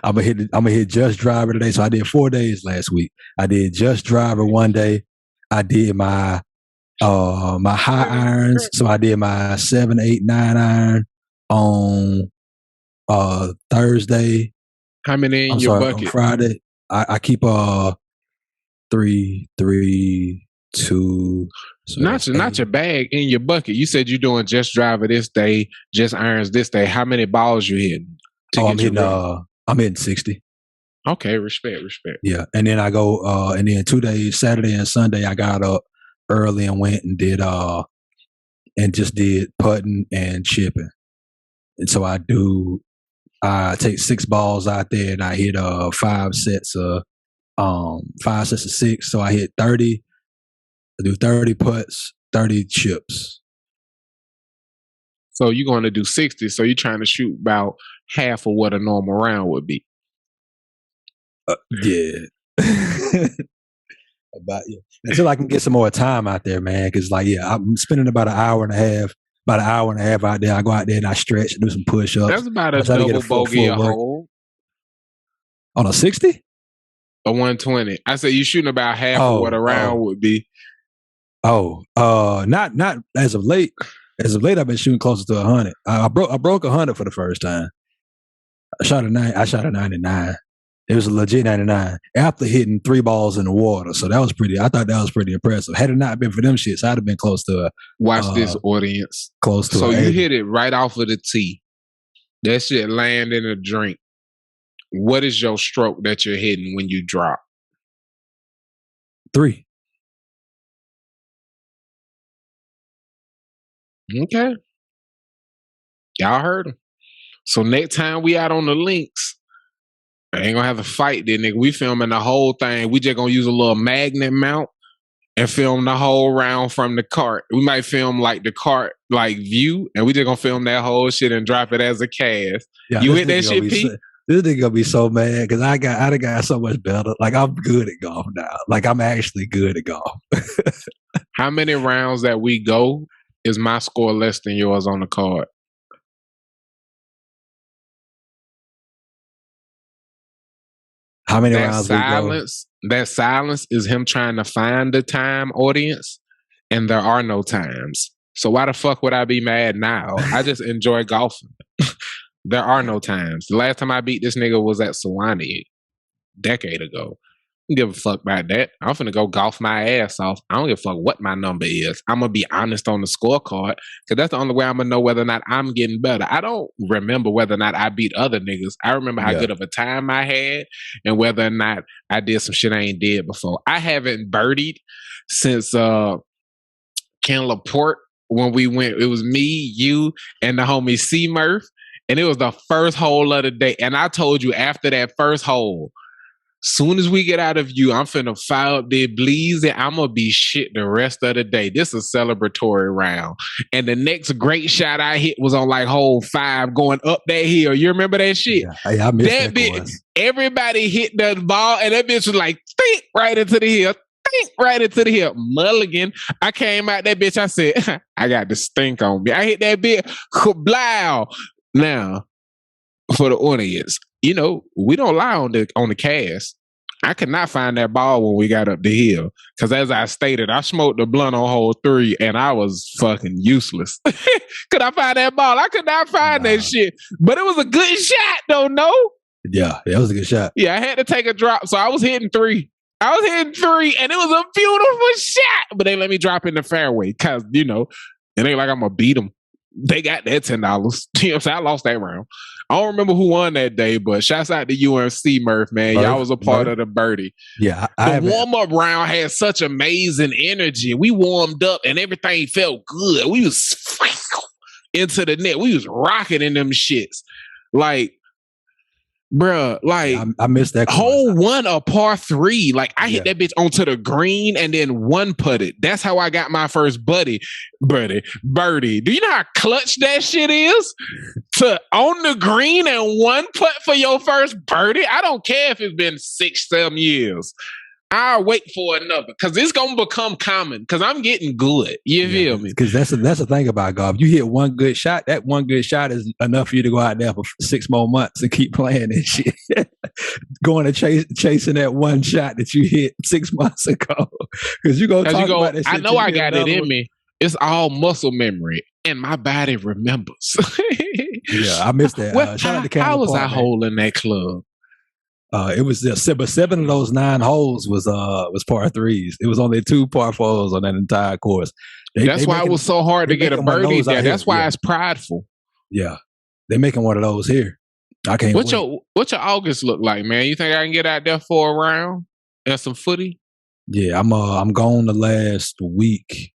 I'm gonna hit just driver today. So I did 4 days last week. I did just driver one day. I did my high irons. So I did my 7, 8, 9 iron on Thursday. How many in your bucket? On Friday. I keep 3, 2. So not your bag in your bucket. You said you're doing just driver this day, just irons this day. How many balls you hitting? I'm hitting 60. Okay, respect. Yeah, and then I go, and then 2 days, Saturday and Sunday, I got up early and went and did, and just did putting and chipping. And so I take 6 balls out there and I hit 5 sets of 6. So I hit 30. I do 30 putts, 30 chips. So you're going to do 60. So you're trying to shoot about half of what a normal round would be. Yeah. Until I can get some more time out there, man. Because I'm spending about an hour and a half out there. I go out there and I stretch and do some push-ups. That's about a double bogey a hole. On a 60? A 120. I said you're shooting about half of what a round would be. Not as of late. As of late, I've been shooting closer to 100. I broke 100 for the first time. I shot a 99. It was a legit 99 after hitting 3 balls in the water. So I thought that was pretty impressive. Had it not been for them shits, I'd have been close to watch this audience. Close to so you hit it right off of the tee. That shit land in a drink. What is your stroke that you're hitting when you drop? 3. Okay. Y'all heard him. So next time we out on the links, I ain't gonna have to fight then, nigga. We filming the whole thing. We just gonna use a little magnet mount and film the whole round from the cart. We might film like the cart like view, and we just gonna film that whole shit and drop it as a cast. Yeah, you hit that shit, Pete? This nigga gonna be so mad because I done got so much better. Like I'm good at golf now. Like I'm actually good at golf. How many rounds that we go is my score less than yours on the card? How many rounds That silence is him trying to find the time audience, and there are no times. So why the fuck would I be mad now? I just enjoy golfing. There are no times. The last time I beat this nigga was at Sewanee a decade ago. I don't give a fuck about that. I'm finna go golf my ass off. I don't give a fuck what my number is. I'm gonna be honest on the scorecard because that's the only way I'm gonna know whether or not I'm getting better. I don't remember whether or not I beat other niggas. I remember how good of a time I had and whether or not I did some shit I ain't did before. I haven't birdied since Ken Laporte when we went. It was me, you, and the homie C Murph, and it was the first hole of the day. And I told you after that first hole, soon as we get out of you, I'm finna fire up the bleeds and I'm gonna be shit the rest of the day. This is a celebratory round. And the next great shot I hit was on like hole 5 going up that hill. You remember that shit? Yeah, hey, I missed that bitch. Everybody hit the ball and that bitch was like, think right into the hill. Right into the hill. Mulligan. I came out that bitch. I said, I got the stink on me. I hit that bitch. Kablow. Now, for the audience, you know, we don't lie on the cast. I could not find that ball when we got up the hill. Because as I stated, I smoked the blunt on hole 3 and I was fucking useless. Could I find that ball? I could not find that shit. But it was a good shot though, no? Yeah, that was a good shot. Yeah, I had to take a drop. So I was hitting 3. And it was a beautiful shot. But they let me drop in the fairway because, you know, it ain't like I'm going to beat them. They got that $10. You know what I'm saying? I lost that round. I don't remember who won that day, but shouts out to UMC Murph, man. Y'all was a part of the birdie. Yeah. The warm-up round had such amazing energy. We warmed up and everything felt good. We was into the net. We was rocking in them shits. Like, bruh, like I missed that hole 1 a par 3. Like I hit that bitch onto the green and then one putted. That's how I got my first birdie. Do you know how clutch that shit is? To on the green and one putt for your first birdie? I don't care if it's been 6-7 years. I'll wait for another because it's gonna become common because I'm getting good. You feel me? Because that's the thing about golf. You hit one good shot. That one good shot is enough for you to go out there for 6 more months and keep playing this shit. Going to chasing that one shot that you hit 6 months ago. Because you go talk about that shit. I know I got it in me. It's all muscle memory, and my body remembers. Yeah, I missed that. How was I holding that club? It was but 7 of those 9 holes was par 3s. It was only 2 par 4s on that entire course. That's why it was so hard to get a birdie there. That's why it's prideful. Yeah, they're making one of those here. I can't. What's your August look like, man? You think I can get out there for a round and some footy? Yeah, I'm gone the last week.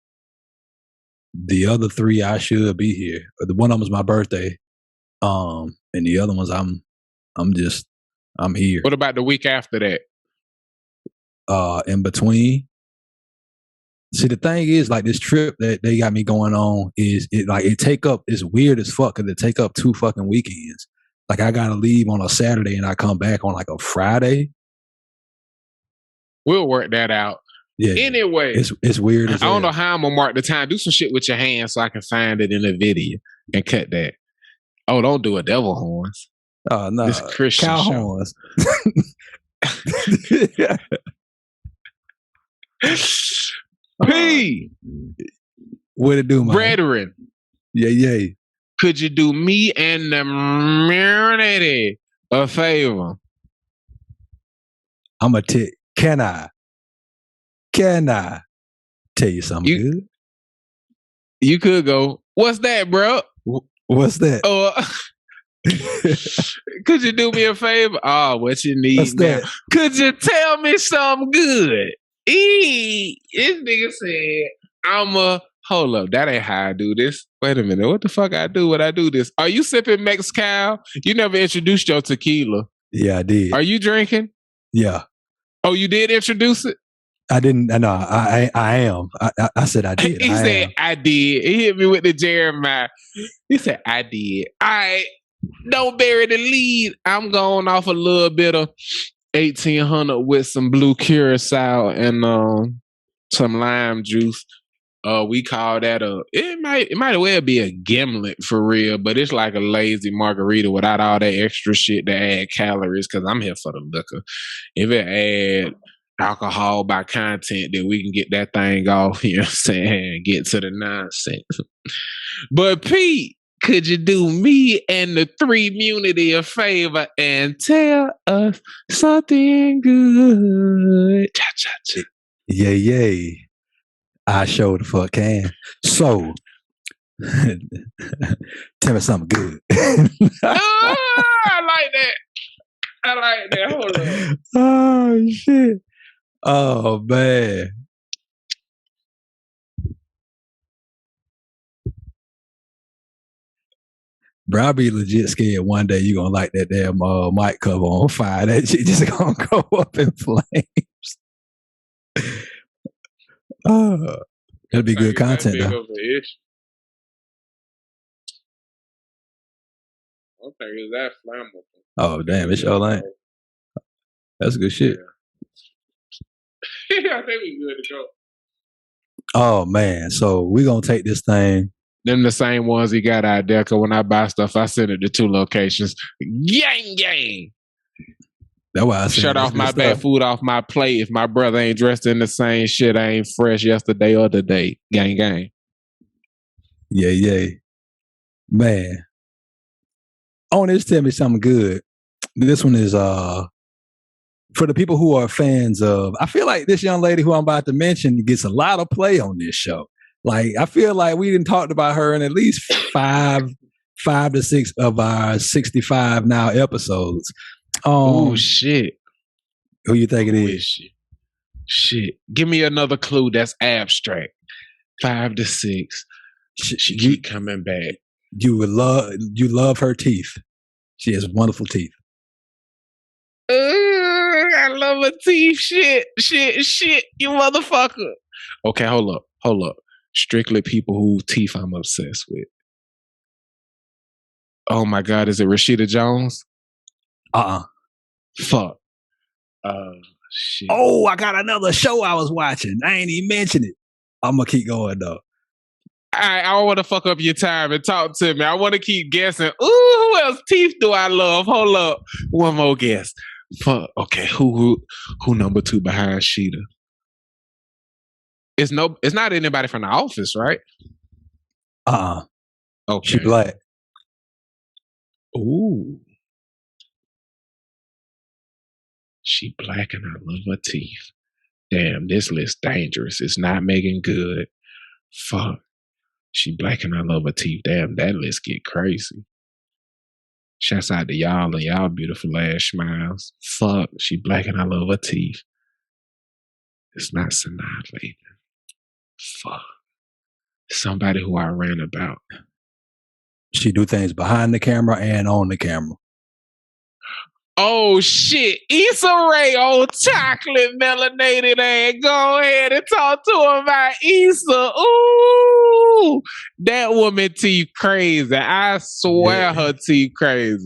The other 3 I should be here. The one of them is my birthday, and the other ones I'm here. What about the week after that? In between. See, the thing is, like this trip that they got me going on it's weird as fuck because it take up 2 fucking weekends. Like I gotta leave on a Saturday and I come back on like a Friday. We'll work that out. Yeah. Anyway, it's weird. I don't know how I'm gonna mark the time. Do some shit with your hands so I can find it in the video and cut that. Oh, don't do a devil horns. Oh no, this Christian cow show. horns. P. What it do, man? Brethren. Yeah. Could you do me and the marinade a favor? Can I tell you something good? You could go, what's that, bro? What's that? Could you do me a favor? Oh, what you need What's now? that? Could you tell me something good? This nigga said, hold up, that ain't how I do this. Wait a minute, what the fuck I do when I do this? Are you sipping Mezcal? You never introduced your tequila. Yeah, I did. Are you drinking? Yeah. Oh, you did introduce it? I didn't. No, I am. I said I did. He said I did. He hit me with the Jeremiah. He said I did. Don't bury the lead. I'm going off a little bit of 1800 with some blue curacao and some lime juice. We call that it might well be a gimlet for real, but it's like a lazy margarita without all that extra shit to add calories because I'm here for the liquor. If it add alcohol by content, then we can get that thing off, you know what I'm saying, get to the nonsense. But Pete, Could you do me and the three community a favor and tell us something good? Cha-cha-cha. Yeah. I sure the fuck can. So, tell me something good. I like that. Hold on. Oh, shit. Oh, man. Bro, I'll be legit scared one day you're going to light that damn mic cover on fire. That shit just going to go up in flames. It'll be good content, though. I don't think it's that flammable. Oh, damn. It's your line. That's good shit. Yeah. I think we good to go. Oh, man. So we're going to take this thing. Them the same ones he got out there, because when I buy stuff, I send it to 2 locations. Gang. That's why I shut off my bad food off my plate. If my brother ain't dressed in the same shit, I ain't fresh yesterday or today. Gang. Yeah. Man. On this, tell me something good. This one is for the people who are fans of, I feel like this young lady who I'm about to mention gets a lot of play on this show. Like, I feel like we didn't talk about her in at least five to 6 of our 65 now episodes. Oh, shit. Who you think it is? Shit. Give me another clue that's abstract. 5 to 6. She keep coming back. You love her teeth. She has wonderful teeth. I love her teeth. Shit, you motherfucker. Okay, hold up. Strictly people whose teeth I'm obsessed with. Oh my God, is it Rashida Jones? Fuck. Shit. Oh, I got another show I was watching. I ain't even mention it. I'm gonna keep going though. I don't want to fuck up your time and talk to me. I want to keep guessing. Ooh, who else teeth do I love? Hold up. One more guess. Fuck. Okay, who number 2 behind Sheeta? It's not anybody from The Office, right? Okay. She black. Ooh. She black and I love her teeth. Damn, this list dangerous. It's not making good. Fuck. She black and I love her teeth. Damn, that list get crazy. Shouts out to y'all and y'all beautiful ass smiles. Fuck. She black and I love her teeth. It's not Sanaa Lathan. Fuck. Somebody who I ran about. She do things behind the camera and on the camera. Oh shit, Issa Rae, old chocolate melanated ass. Go ahead and talk to her about Issa. Ooh, that woman teeth crazy. I swear her teeth crazy.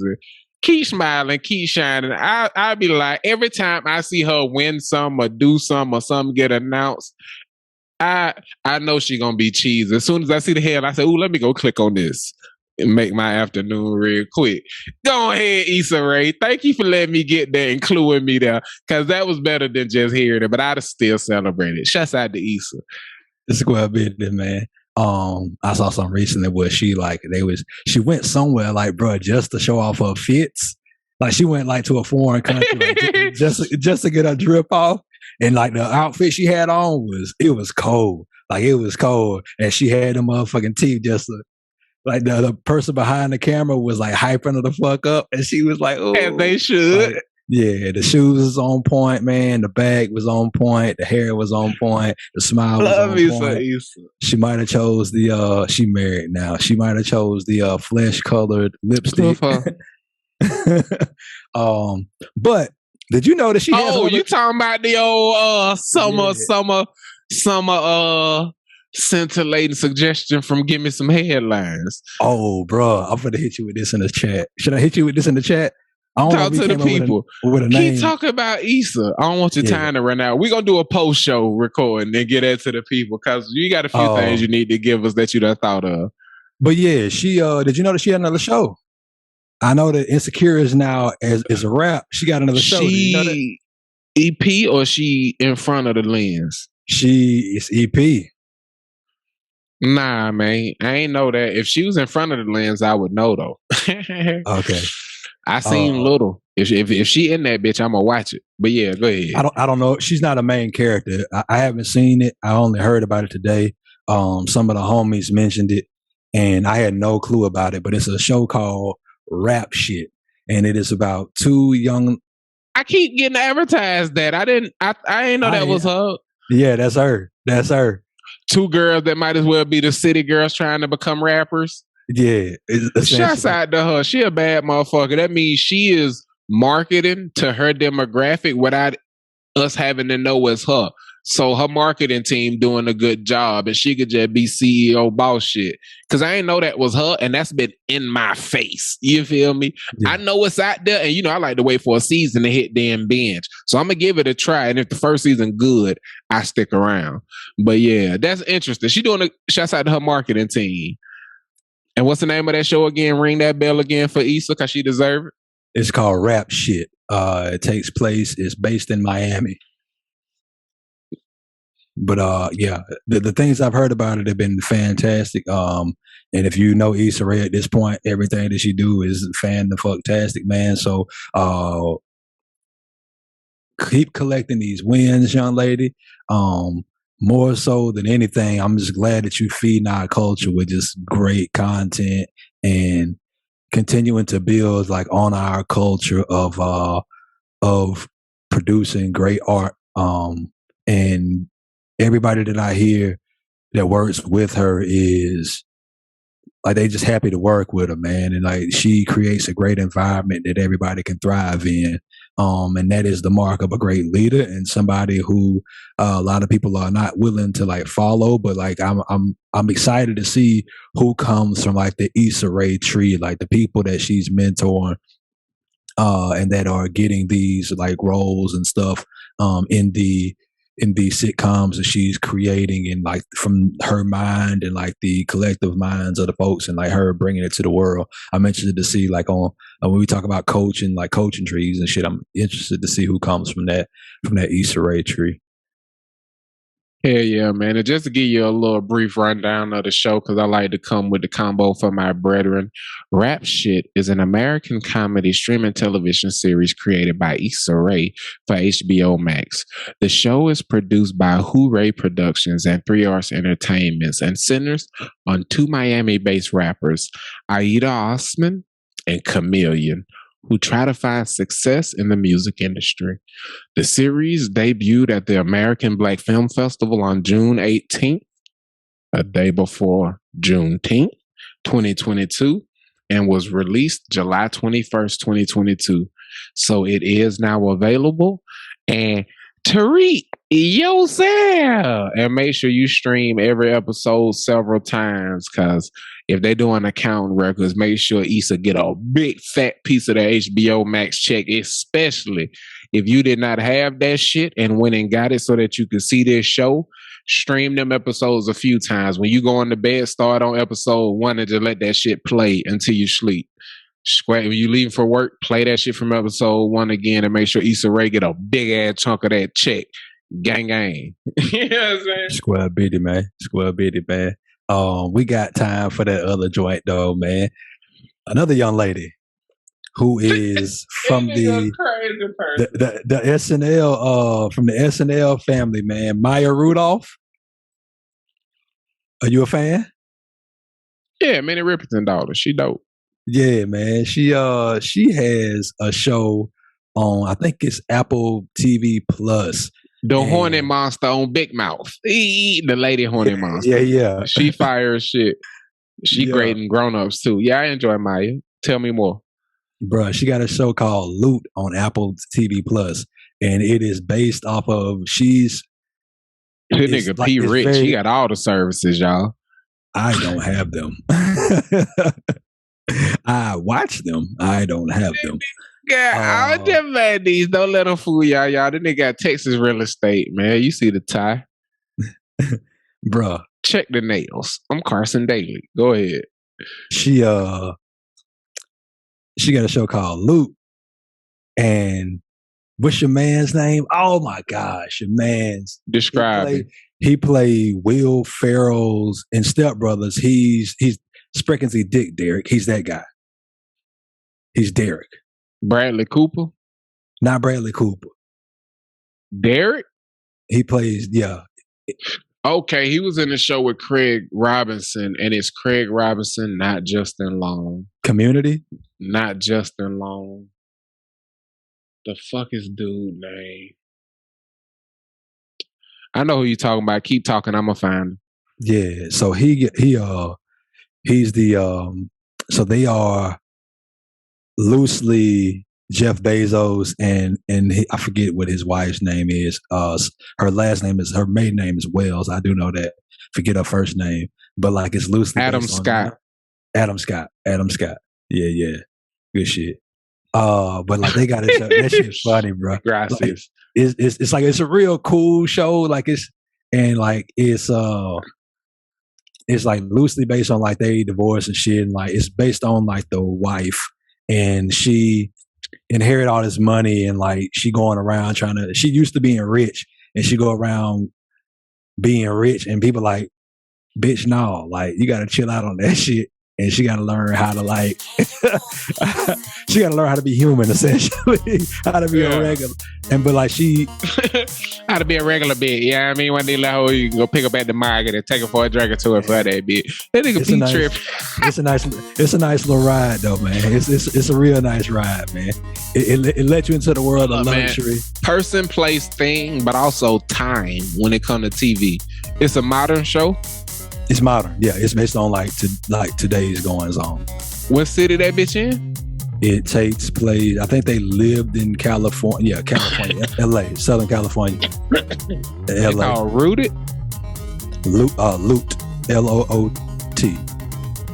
Keep smiling, keep shining. I be like, every time I see her win some or do some or something get announced, I know she gonna be cheesy. As soon as I see the head, I say, ooh, let me go click on this and make my afternoon real quick. Go ahead, Issa Rae. Thank you for letting me get there, including me there, because that was better than just hearing it, but I'd have still celebrated. Shouts out to Issa. This is what I've been there, man. I saw something recently where she went somewhere like, bro, just to show off her fits. Like she went like to a foreign country like, just to get her drip off. And like the outfit she had on was cold. Like it was cold. And she had them motherfucking teeth just like the person behind the camera was like hyping her the fuck up, and she was like, "Oh, as they should." Like, yeah, the shoes was on point, man. The bag was on point. The hair was on point. The smile was on point. She might have chose the. She married now. She might have chose the flesh colored lipstick. But did you know that she? Oh, you talking about the old summer scintillating suggestion from Gimme Some Headlines. Oh, bro, I'm gonna hit you with this in the chat. Should I hit you with this in the chat? I don't Talk to the people. With a Keep talking about Issa. I don't want your time to run out. We're gonna do a post show recording and get that to the people because you got a few things you need to give us that you done thought of. But yeah, she did you know that she had another show? I know that Insecure is now is a rap. She got another show. She EP or she in front of the lens? She is EP. Nah, man, I ain't know that. If she was in front of the lens, I would know though. Okay. I seen Little. If she in that bitch, I'm gonna watch it. But yeah, go ahead. I don't know. She's not a main character. I haven't seen it. I only heard about it today. Some of the homies mentioned it, and I had no clue about it. But it's a show called Rap Shit, and it is about two young. I keep getting advertised that. I didn't know that was her. Yeah, that's her. That's her. Two girls that might as well be the city girls trying to become rappers. Yeah. Shouts out to her. She a bad motherfucker. That means she is marketing to her demographic without us having to know it's her. So her marketing team doing a good job, and she could just be CEO boss shit. Cause I ain't know that was her, and that's been in my face. You feel me? Yeah. I know it's out there, and I like to wait for a season to hit damn binge. So I'm gonna give it a try, and if the first season good, I stick around. But yeah, that's interesting. She doing shouts out to her marketing team. And what's the name of that show again? Ring that bell again for Issa, cause she deserve it. It's called Rap Shit. It takes place. It's based in Miami. But yeah, the things I've heard about it have been fantastic. And if you know Issa Rae at this point, everything that she do is fan-the-fucktastic, man. So keep collecting these wins, young lady. More so than anything, I'm just glad that you feeding our culture with just great content and continuing to build like on our culture of producing great art. And everybody that I hear that works with her is like they just happy to work with her, man. And like she creates a great environment that everybody can thrive in. And that is the mark of a great leader and somebody who a lot of people are not willing to like follow. But like I'm excited to see who comes from like the Issa Rae tree, like the people that she's mentoring, and that are getting these like roles and stuff in the sitcoms that she's creating, and like from her mind and like the collective minds of the folks, and like her bringing it to the world. I'm interested to see like on when we talk about coaching, like coaching trees and shit. I'm interested to see who comes from that Issa Rae tree. Hell yeah, man. And just to give you a little brief rundown of the show, because I like to come with the combo for my brethren. Rap Shit is an American comedy streaming television series created by Issa Rae for HBO Max. The show is produced by Hooray Productions and 3 Arts Entertainments and centers on two Miami-based rappers, Aida Osman and Chameleon, who try to find success in the music industry. The series debuted at the American Black Film Festival on June 18th, a day before Juneteenth, 2022, and was released July 21st, 2022. So it is now available. And Tariq, yourself, and make sure you stream every episode several times, because if they doing accounting records, make sure Issa get a big fat piece of the HBO Max check, especially if you did not have that shit and went and got it so that you could see this show. Stream them episodes a few times. When you go on to bed, start on episode 1 and just let that shit play until you sleep. When you leave for work, play that shit from episode 1 again and make sure Issa Rae get a big ass chunk of that check. Gang, gang. You know what I'm saying? Square bitty, man. Square bitty, man. We got time for that other joint, though, man. Another young lady who is from the SNL, from the SNL family, man. Maya Rudolph. Are you a fan? Yeah, Minnie Riperton daughter. She dope. Yeah, man. She has a show on, I think it's Apple TV Plus. The horny monster on Big Mouth. The lady horny monster. Yeah. She fires shit. She grading grown-ups too. Yeah, I enjoy Maya. Tell me more. Bruh, she got a show called Loot on Apple TV Plus. And it is based off of This nigga like, P. Rich. He got all the services, y'all. I don't have them. I watch them. I don't have them. Yeah, all them ladies, don't let them fool y'all. The nigga got Texas real estate, man. You see the tie. Bruh. Check the nails. I'm Carson Daly. Go ahead. She got a show called Loot. And what's your man's name? Oh my gosh, your man's. Describe it. He played Will Ferrell's in Step Brothers. He's Spreckensy Dick Derek. He's that guy. He's Derek. Bradley Cooper? Not Bradley Cooper. Derek? He plays, yeah. Okay, he was in the show with Craig Robinson, and it's Craig Robinson, not Justin Long. Community? Not Justin Long. The fuck is dude name? I know who you talking about. Keep talking, I'm gonna find him. Yeah, so he's the so they are loosely Jeff Bezos and I forget what his wife's name is. Her maiden name is Wells. I do know that. Forget her first name, but like it's loosely Adam Scott. Adam Scott. Yeah. Good shit. But like they got it. That shit's funny, bro. Gracias. Like, it's like it's a real cool show. Like it's like loosely based on like they divorce and shit, and like it's based on like the wife, and she inherit all this money, and like she going around she used to being rich, and she go around being rich, and people like, bitch, no, like you gotta chill out on that shit. And she got to learn how to like, she got to learn how to be human, essentially, how to be a regular. But like she, how to be a regular bitch. Yeah, I mean, one day like, you can go pick up at the market and take her for a drink or two for that bitch. That nigga be tripping. It's a nice little ride though, man. It's a real nice ride, man. It lets you into the world of luxury. Man. Person, place, thing, but also time when it comes to TV. It's a modern show. It's modern, yeah. It's based on like today's goings on. What city that bitch in? It takes place. I think they lived in California. Yeah, California, L.A., Southern California. L.A. Called Rooted. Loot, L-O-O-T.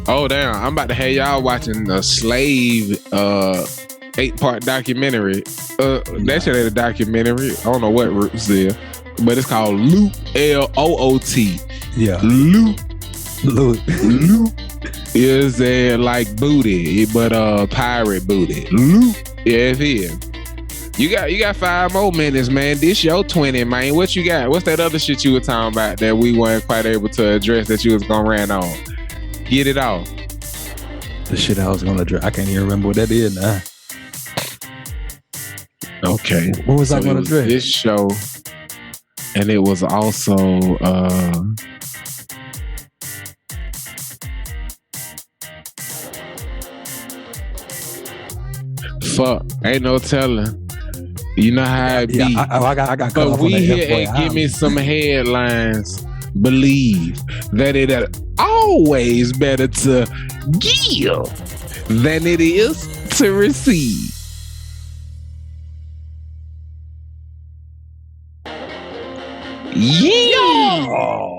Oh damn! I'm about to have y'all watching a slave 8-part documentary. That shit ain't a documentary. I don't know what Roots is, but it's called Loot, L-O-O-T. Yeah. Loot is like booty, but pirate booty. Loot. Yeah, it is. You got 5 more minutes, man. This your 20, man. What you got? What's that other shit you were talking about that we weren't quite able to address that you was gonna rant on? Get it off. The shit I was gonna address. I can't even remember what that is now. Okay. What was I gonna address? This show, and it was also fuck, ain't no telling. You know how it be. Yeah, I got but we here at Give Me Some Headlines believe that it is always better to give than it is to receive. Yeah.